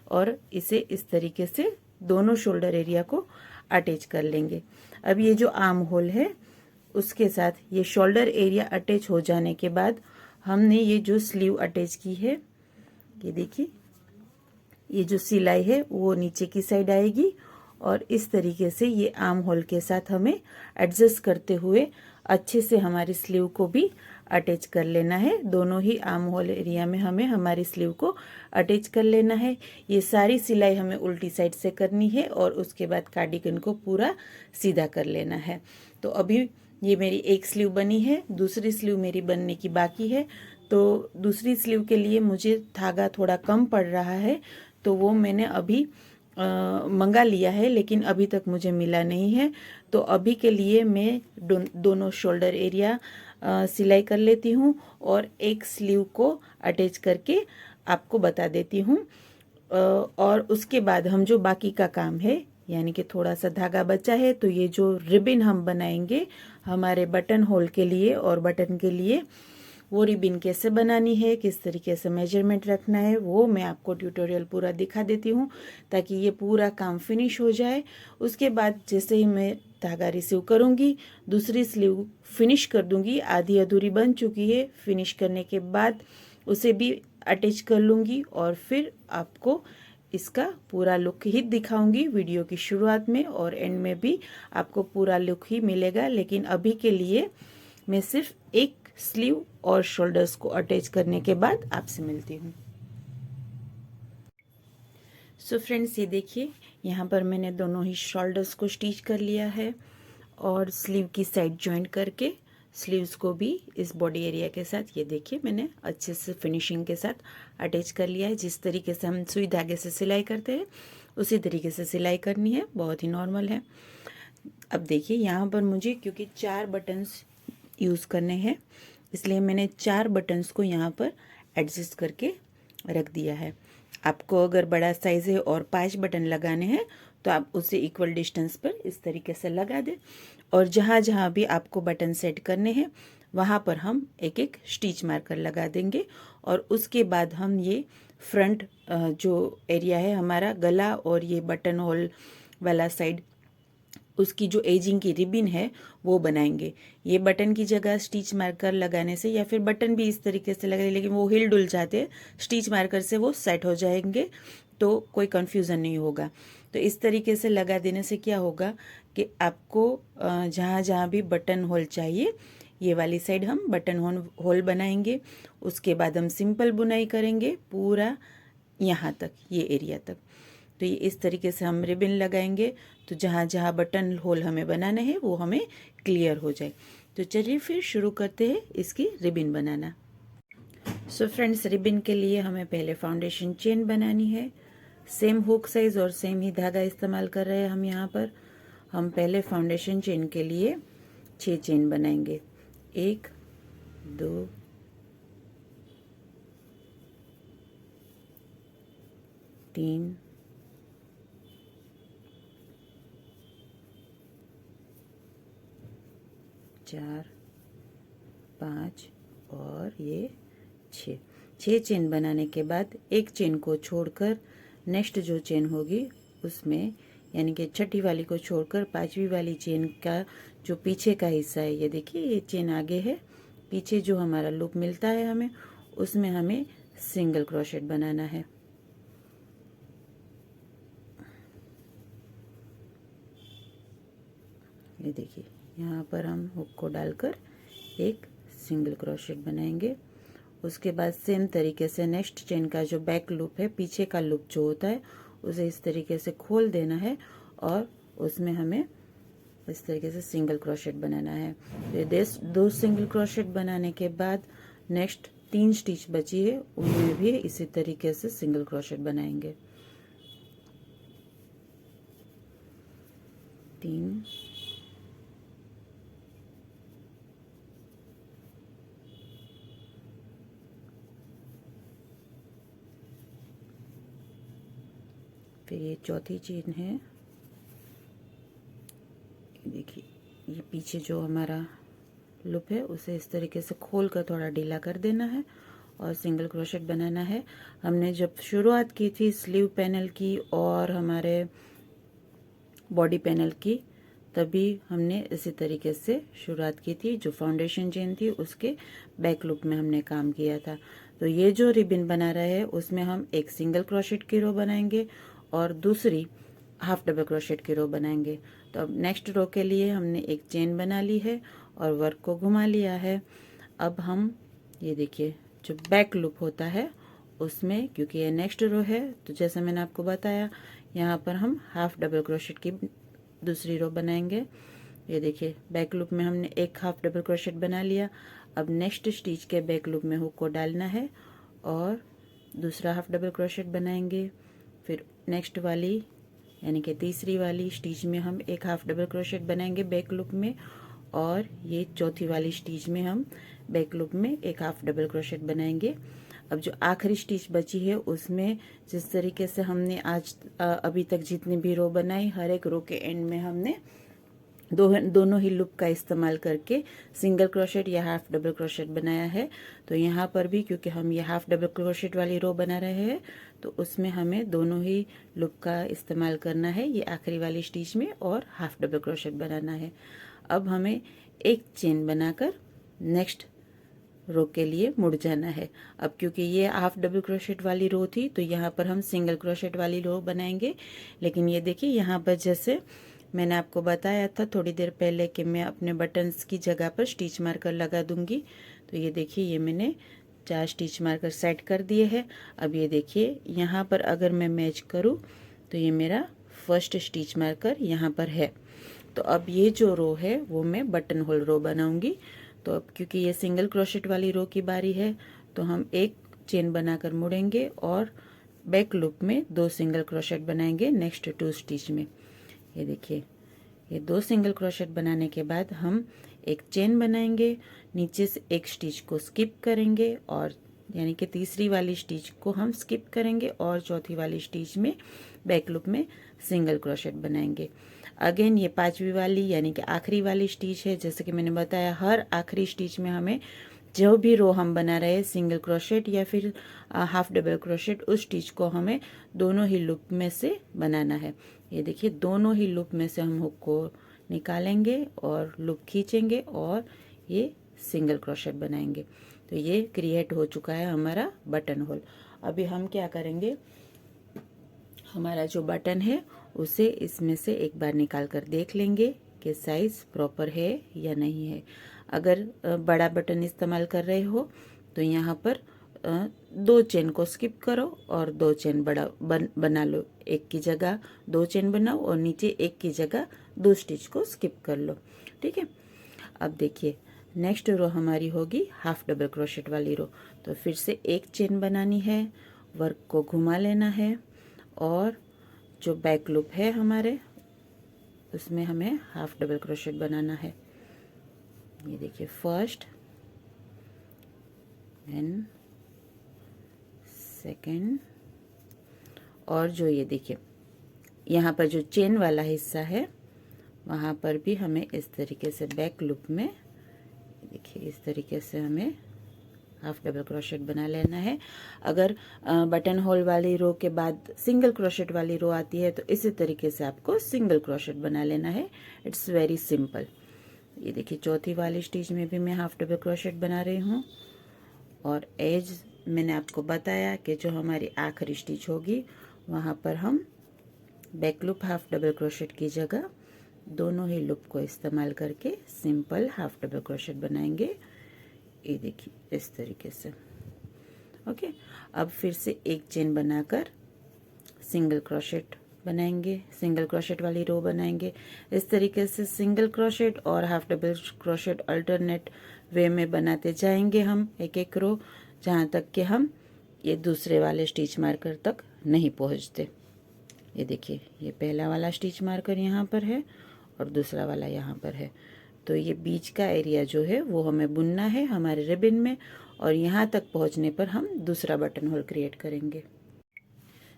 और इसे इस तरीके से दोनों शोल्डर एरिया को अटैच कर लेंगे। अब ये जो आर्म होल है उसके साथ ये शोल्डर एरिया अटैच हो जाने के बाद हमने ये जो स्लीव अटैच की है, ये देखिए, ये जो सिलाई है वो नीचे की साइड आएगी और इस तरीके से ये आर्म होल के साथ हमें एडजस्ट करते हुए अच्छे से हमारी स्लीव को भी अटैच कर लेना है। दोनों ही आर्म होल एरिया में हमें हमारी स्लीव को अटैच कर लेना है। ये सारी सिलाई हमें उल्टी साइड से करनी है और उसके बाद कार्डिगन को पूरा सीधा कर लेना है। तो अभी ये मेरी एक स्लीव बनी है, दूसरी स्लीव मेरी बनने की बाकी है। तो दूसरी स्लीव के लिए मुझे धागा थोड़ा कम पड़ रहा है, तो वो मैंने अभी मंगा लिया है, लेकिन अभी तक मुझे मिला नहीं है। तो अभी के लिए मैं दोनों शोल्डर एरिया सिलाई कर लेती हूँ और एक स्लीव को अटैच करके आपको बता देती हूँ। और उसके बाद हम जो बाकी का काम है, यानी कि थोड़ा सा धागा बचा है, तो ये जो रिबन हम बनाएंगे हमारे बटन होल के लिए और बटन के लिए, वो रिबन कैसे बनानी है, किस तरीके से मेजरमेंट रखना है, वो मैं आपको ट्यूटोरियल पूरा दिखा देती हूँ ताकि ये पूरा काम फिनिश हो जाए। उसके बाद जैसे ही मैं धागा रिसीव करूँगी, दूसरी स्लीव फिनिश कर दूँगी। आधी अधूरी बन चुकी है, फिनिश करने के बाद उसे भी अटैच कर लूँगी और फिर आपको इसका पूरा लुक ही दिखाऊंगी वीडियो की शुरुआत में, और एंड में भी आपको पूरा लुक ही मिलेगा। लेकिन अभी के लिए मैं सिर्फ एक स्लीव और शोल्डर्स को अटैच करने के बाद आपसे मिलती हूँ। सो फ्रेंड्स, ये देखिए यहाँ पर मैंने दोनों ही शोल्डर्स को स्टिच कर लिया है और स्लीव की साइड जॉइंट करके स्लीव्स को भी इस बॉडी एरिया के साथ, ये देखिए मैंने अच्छे से फिनिशिंग के साथ अटैच कर लिया है। जिस तरीके से हम सुई धागे से सिलाई करते हैं उसी तरीके से सिलाई करनी है, बहुत ही नॉर्मल है। अब देखिए यहाँ पर मुझे क्योंकि 4 बटन्स यूज़ करने हैं, इसलिए मैंने 4 बटन्स को यहाँ पर एडजस्ट करके रख दिया है। आपको अगर बड़ा साइज़ है और 5 बटन लगाने हैं तो आप उसे इक्वल डिस्टेंस पर इस तरीके से लगा दें, और जहाँ जहाँ भी आपको बटन सेट करने हैं वहाँ पर हम एक एक स्टिच मार्कर लगा देंगे। और उसके बाद हम ये फ्रंट जो एरिया है हमारा गला और ये बटन होल वाला साइड, उसकी जो एजिंग की रिबन है वो बनाएंगे। ये बटन की जगह स्टिच मार्कर लगाने से, या फिर बटन भी इस तरीके से लगाए लेकिन वो हिल डुल जाते हैं, स्टिच मार्कर से वो सेट हो जाएंगे तो कोई कन्फ्यूज़न नहीं होगा। तो इस तरीके से लगा देने से क्या होगा कि आपको जहाँ जहाँ भी बटन होल चाहिए, ये वाली साइड हम बटन होल बनाएंगे। उसके बाद हम सिंपल बुनाई करेंगे पूरा यहाँ तक, ये एरिया तक। तो ये इस तरीके से हम रिबन लगाएंगे, तो जहाँ जहाँ बटन होल हमें बनाना है वो हमें क्लियर हो जाए। तो चलिए फिर शुरू करते हैं इसकी रिबन बनाना। सो फ्रेंड्स, रिबन के लिए हमें पहले फाउंडेशन चेन बनानी है। सेम हुक साइज और सेम ही धागा इस्तेमाल कर रहे हैं हम यहाँ पर। हम पहले फाउंडेशन चेन के लिए 6 चेन बनाएंगे। 1 2 3 4 5 और ये 6 चेन बनाने के बाद एक चेन को छोड़कर नेक्स्ट जो चेन होगी उसमें, यानी कि छठी वाली को छोड़कर 5वीं वाली चेन का जो पीछे का हिस्सा है, ये देखिए ये चेन आगे है, पीछे जो हमारा लूप मिलता है हमें, उसमें हमें सिंगल क्रोशेट बनाना है। ये देखिए यहाँ पर हम हुक को डालकर एक सिंगल क्रोशेट बनाएंगे। उसके बाद सेम तरीके से नेक्स्ट चेन का जो बैक लूप है, पीछे का लूप जो होता है, उसे इस तरीके से खोल देना है और उसमें हमें इस तरीके से सिंगल क्रोशेट बनाना है। तो 2 सिंगल क्रोशेट बनाने के बाद नेक्स्ट 3 स्टिच बची है, उनमें भी इसी तरीके से सिंगल क्रोशेट बनाएंगे। 3 फिर ये चौथी चेन है, देखिए ये पीछे जो हमारा लूप है उसे इस तरीके से खोल कर थोड़ा ढीला कर देना है और सिंगल क्रोशेट बनाना है। हमने जब शुरुआत की थी स्लीव पैनल की और हमारे बॉडी पैनल की, तभी हमने इसी तरीके से शुरुआत की थी। जो फाउंडेशन चेन थी उसके बैक लूप में हमने काम किया था। तो ये जो रिबन बना रहे हैं उसमें हम एक सिंगल क्रोशेट की रो बनाएंगे और दूसरी हाफ डबल क्रोशेट की रो बनाएंगे। तो अब नेक्स्ट रो के लिए हमने एक चेन बना ली है और वर्क को घुमा लिया है। अब हम ये देखिए जो बैक लूप होता है उसमें, क्योंकि ये नेक्स्ट रो है तो जैसा मैंने आपको बताया यहाँ पर हम हाफ डबल क्रोशेट की दूसरी रो बनाएंगे। ये देखिए बैक लूप में हमने एक हाफ डबल क्रोशेट बना लिया। अब नेक्स्ट स्टिच के बैक लूप में हुक को डालना है और दूसरा हाफ डबल क्रोशेट बनाएंगे। फिर नेक्स्ट वाली यानी कि तीसरी वाली स्टिच में हम एक हाफ डबल क्रोशेट बनाएंगे बैक लूप में, और ये चौथी वाली स्टिच में हम बैक लूप में एक हाफ डबल क्रोशेट बनाएंगे। अब जो आखिरी स्टिच बची है उसमें जिस तरीके से हमने आज अभी तक जितनी भी रो बनाई, हर एक रो के एंड में हमने दोनों ही लूप का इस्तेमाल करके सिंगल क्रोशेट या हाफ डबल क्रोशेट बनाया है। तो यहाँ पर भी क्योंकि हम ये हाफ डबल क्रोशेट वाली रो बना रहे हैं तो उसमें हमें दोनों ही लूप का इस्तेमाल करना है, ये आखिरी वाली स्टिच में और हाफ डबल क्रोशेट बनाना है। अब हमें एक चेन बनाकर नेक्स्ट रो के लिए मुड़ जाना है। अब क्योंकि ये हाफ डबल क्रोशेट वाली रो थी तो यहाँ पर हम सिंगल क्रोशेट वाली रो बनाएंगे। लेकिन ये देखिए यहाँ पर जैसे मैंने आपको बताया था थोड़ी देर पहले कि मैं अपने बटन्स की जगह पर स्टिच मार्कर लगा दूंगी। तो ये देखिए ये मैंने 4 स्टिच मार्कर सेट कर दिए हैं। अब ये देखिए यहाँ पर अगर मैं मैच करूँ तो ये मेरा फर्स्ट स्टिच मार्कर यहाँ पर है। तो अब ये जो रो है वो मैं बटन होल रो बनाऊंगी। तो अब क्योंकि ये सिंगल क्रोशेट वाली रो की बारी है तो हम एक चेन बनाकर मुड़ेंगे और बैक लूप में 2 सिंगल क्रोशेट बनाएंगे नेक्स्ट 2 स्टिच में। ये देखिए ये 2 सिंगल क्रोशेट बनाने के बाद हम एक चेन बनाएंगे, नीचे से एक स्टिच को स्किप करेंगे और यानी कि तीसरी वाली स्टिच को हम स्किप करेंगे और चौथी वाली स्टिच में बैक लूप में सिंगल क्रोशेट बनाएंगे। अगेन ये 5वीं वाली यानी कि आखिरी वाली स्टिच है। जैसे कि मैंने बताया हर आखिरी स्टिच में हमें जो भी रो हम बना रहे हैं सिंगल क्रोशेट या फिर हाफ डबल क्रोशेट उस स्टिच को हमें दोनों ही लूप में से बनाना है। ये देखिए दोनों ही लूप में से हम हुक को निकालेंगे और लूप खींचेंगे और ये सिंगल क्रोशेट बनाएंगे। तो ये क्रिएट हो चुका है हमारा बटन होल। अभी हम क्या करेंगे, हमारा जो बटन है उसे इसमें से एक बार निकाल कर देख लेंगे कि साइज प्रॉपर है या नहीं है। अगर बड़ा बटन इस्तेमाल कर रहे हो तो यहाँ पर 2 चेन को स्किप करो और 2 चेन बना लो। एक की जगह 2 चेन बनाओ और नीचे एक की जगह 2 स्टिच को स्किप कर लो। ठीक है। अब देखिए नेक्स्ट रो हमारी होगी हाफ डबल क्रोशेट वाली रो। तो फिर से एक चेन बनानी है, वर्क को घुमा लेना है और जो बैक लूप है हमारे उसमें हमें हाफ डबल क्रोशेट बनाना है। ये देखिए फर्स्ट एंड सेकेंड, और जो ये देखिए यहाँ पर जो चेन वाला हिस्सा है वहाँ पर भी हमें इस तरीके से बैक लूप में देखिए इस तरीके से हमें हाफ डबल क्रोशेट बना लेना है। अगर बटन होल वाली रो के बाद सिंगल क्रोशेट वाली रो आती है तो इसी तरीके से आपको सिंगल क्रोशेट बना लेना है। It's very simple. ये देखिए चौथी वाली स्टिच में भी मैं हाफ डबल क्रोशेट बना रही हूँ और एज मैंने आपको बताया कि जो हमारी आखिरी स्टिच होगी वहाँ पर हम back loop half double crochet की जगह दोनों ही लूप को इस्तेमाल करके सिंपल हाफ डबल क्रोशेट बनाएंगे। ये देखिए इस तरीके से। ओके। अब फिर से एक चेन बनाकर सिंगल क्रोशेट बनाएंगे, सिंगल क्रोशेट वाली रो बनाएंगे। इस तरीके से सिंगल क्रोशेट और हाफ डबल क्रोशेट अल्टरनेट वे में बनाते जाएंगे हम एक एक रो, जहाँ तक कि हम ये दूसरे वाले स्टिच मार्कर तक नहीं पहुँचते। ये देखिए ये पहला वाला स्टिच मार्कर यहाँ पर है और दूसरा वाला यहाँ पर है। तो ये बीच का एरिया जो है वो हमें बुनना है हमारे रिबन में और यहाँ तक पहुँचने पर हम दूसरा बटन होल क्रिएट करेंगे।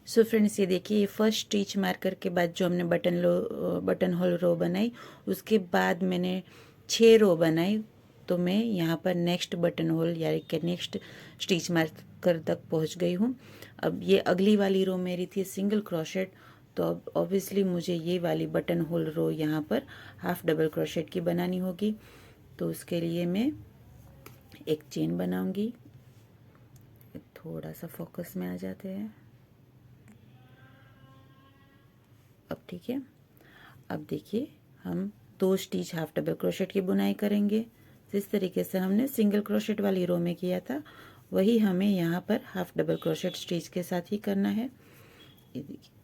सो फ्रेंड्स ये देखिए ये फर्स्ट स्टिच मार्कर के बाद जो हमने बटन होल रो बनाई उसके बाद मैंने 6 रो बनाई। तो मैं यहाँ पर नेक्स्ट बटन होल यानी कि नेक्स्ट स्टिच मार्कर तक पहुँच गई हूँ। अब ये अगली वाली रो मेरी थी सिंगल क्रोशेट, तो अब ऑब्वियसली मुझे ये वाली बटन होल रो यहाँ पर हाफ डबल क्रोशेट की बनानी होगी। तो उसके लिए मैं एक चेन बनाऊंगी। थोड़ा सा फोकस में आ जाते हैं। अब ठीक है। अब देखिए हम 2 स्टिच हाफ डबल क्रोशेट की बुनाई करेंगे। जिस तरीके से हमने सिंगल क्रोशेट वाली रो में किया था वही हमें यहाँ पर हाफ डबल क्रोशेट स्टिच के साथ ही करना है। ये देखिए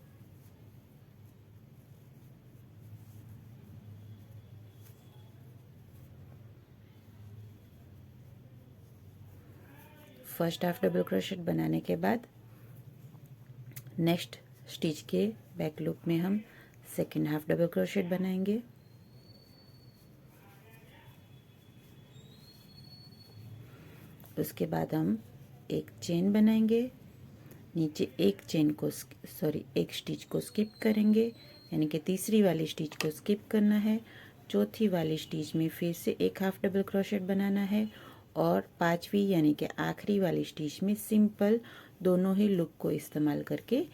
फर्स्ट हाफ डबल क्रोशेट बनाने के बाद नेक्स्ट स्टिच के बैक लूप में हम सेकेंड हाफ डबल क्रोशेट बनाएंगे। उसके बाद हम एक चेन बनाएंगे, नीचे एक चेन को एक स्टिच को स्किप करेंगे, यानी कि तीसरी वाली स्टिच को स्किप करना है। चौथी वाली स्टिच में फिर से एक हाफ डबल क्रोशेट बनाना है और पांचवी यानी कि आखिरी वाली स्टिच में सिंपल दोनों ही लूप को इस्तेमाल करके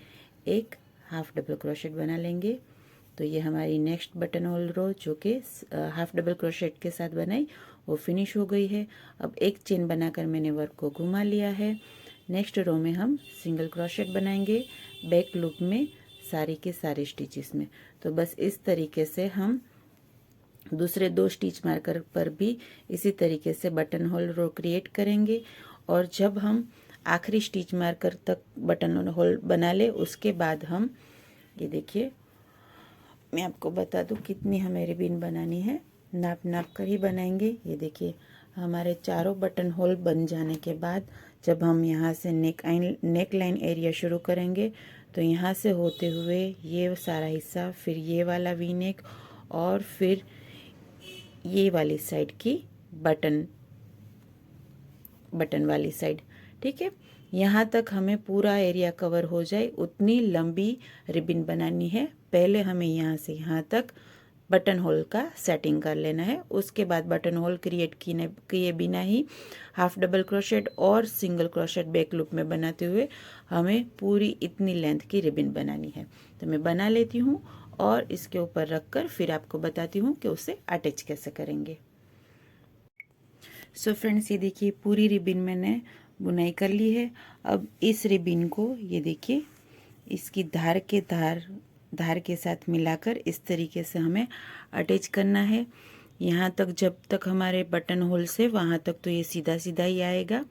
एक हाफ डबल क्रोशेट बना लेंगे। तो ये हमारी नेक्स्ट बटन होल रो जो कि हाफ डबल क्रोशेट के साथ बनाई वो फिनिश हो गई है। अब एक चेन बनाकर मैंने वर्क को घुमा लिया है। नेक्स्ट रो में हम सिंगल क्रोशेट बनाएंगे बैक लूप में सारी के सारे स्टिचेस में। तो बस इस तरीके से हम दूसरे 2 स्टिच मार्कर पर भी इसी तरीके से बटन होल रो क्रिएट करेंगे और जब हम आखिरी स्टिच मार्कर तक बटन होल बना ले उसके बाद हम ये देखिए मैं आपको बता दूं कितनी हमें रिबन बनानी है, नाप कर ही बनाएंगे। ये देखिए हमारे चारों बटन होल बन जाने के बाद जब हम यहाँ से नेक लाइन एरिया शुरू करेंगे तो यहाँ से होते हुए ये सारा हिस्सा, फिर ये वाला वी नेक और फिर ये वाली साइड की बटन वाली साइड, ठीक है। यहाँ तक हमें पूरा एरिया कवर हो जाए उतनी लंबी रिबन बनानी है। पहले हमें यहाँ से यहाँ तक बटन होल का सेटिंग कर लेना है। उसके बाद बटन होल क्रिएट किए बिना ही हाफ डबल क्रोशेट और सिंगल क्रोशेट बैक लूप में बनाते हुए हमें पूरी इतनी लेंथ की रिबन बनानी है। तो मैं बना लेती हूँ और इसके ऊपर रखकर फिर आपको बताती हूँ कि उसे अटैच कैसे करेंगे। सो फ्रेंड्स ये देखिए पूरी रिबन मैंने बुनाई कर ली है। अब इस रिबन को ये देखिए इसकी धार के साथ मिलाकर इस तरीके से हमें अटैच करना है। यहाँ तक जब तक हमारे बटन होल से वहाँ तक तो ये सीधा सीधा ही आएगा।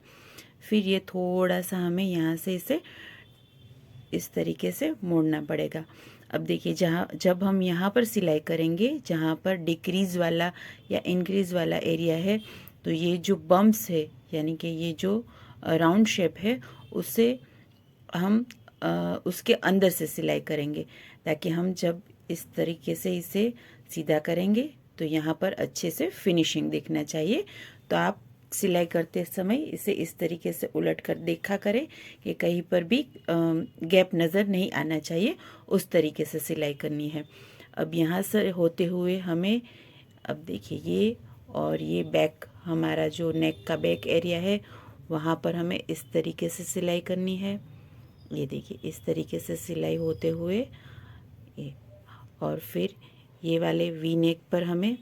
फिर ये थोड़ा सा हमें यहाँ से इसे इस तरीके से मोड़ना पड़ेगा। अब देखिए जब हम यहाँ पर सिलाई करेंगे जहाँ पर डिक्रीज वाला या इंक्रीज वाला एरिया है तो ये जो बम्प्स है यानी कि ये जो राउंड शेप है उसे हम उसके अंदर से सिलाई करेंगे ताकि हम जब इस तरीके से इसे सीधा करेंगे तो यहाँ पर अच्छे से फिनिशिंग दिखना चाहिए। तो आप सिलाई करते समय इसे इस तरीके से उलट कर देखा करें कि कहीं पर भी गैप नज़र नहीं आना चाहिए, उस तरीके से सिलाई करनी है। अब यहाँ से होते हुए हमें अब देखिए ये और ये बैक हमारा जो नेक का बैक एरिया है वहाँ पर हमें इस तरीके से सिलाई करनी है। ये देखिए इस तरीके से सिलाई होते हुए ये और फिर ये वाले वी नेक पर हमें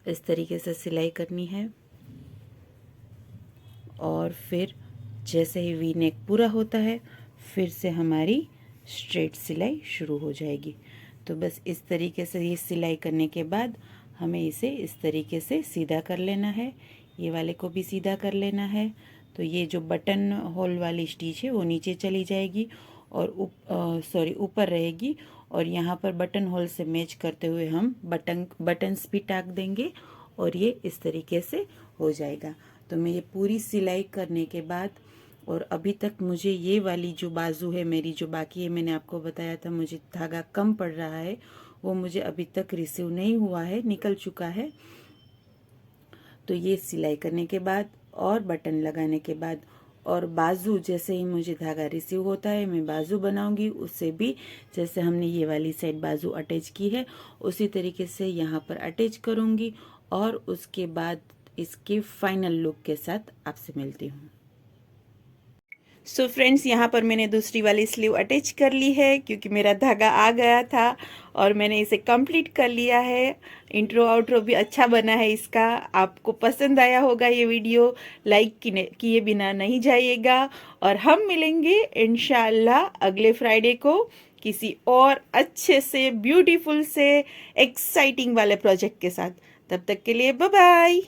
इस तरीके से सिलाई करनी है और फिर जैसे ही वी नेक पूरा होता है फिर से हमारी स्ट्रेट सिलाई शुरू हो जाएगी। तो बस इस तरीके से ये सिलाई करने के बाद हमें इसे इस तरीके से सीधा कर लेना है, ये वाले को भी सीधा कर लेना है। तो ये जो बटन होल वाली स्टिच है वो नीचे चली जाएगी और ऊपर रहेगी और यहाँ पर बटन होल से मैच करते हुए हम बटन्स भी टाक देंगे और ये इस तरीके से हो जाएगा। तो मैं ये पूरी सिलाई करने के बाद और अभी तक मुझे ये वाली जो बाजू है मेरी जो बाकी है, मैंने आपको बताया था मुझे धागा कम पड़ रहा है, वो मुझे अभी तक रिसीव नहीं हुआ है, निकल चुका है। तो ये सिलाई करने के बाद और बटन लगाने के बाद और बाजू जैसे ही मुझे धागा रिसीव होता है मैं बाजू बनाऊंगी, उससे भी जैसे हमने ये वाली साइड बाजू अटैच की है उसी तरीके से यहाँ पर अटैच करूँगी और उसके बाद इसके फाइनल लुक के साथ आपसे मिलती हूँ। सो फ्रेंड्स, यहाँ पर मैंने दूसरी वाली स्लीव अटैच कर ली है क्योंकि मेरा धागा आ गया था और मैंने इसे कंप्लीट कर लिया है। इंट्रो आउट्रो भी अच्छा बना है इसका। आपको पसंद आया होगा ये वीडियो, लाइक किए बिना नहीं जाइएगा। और हम मिलेंगे इंशाल्लाह अगले फ्राइडे को किसी और अच्छे से, ब्यूटीफुल से, एक्साइटिंग वाले प्रोजेक्ट के साथ। तब तक के लिए बाय बाय।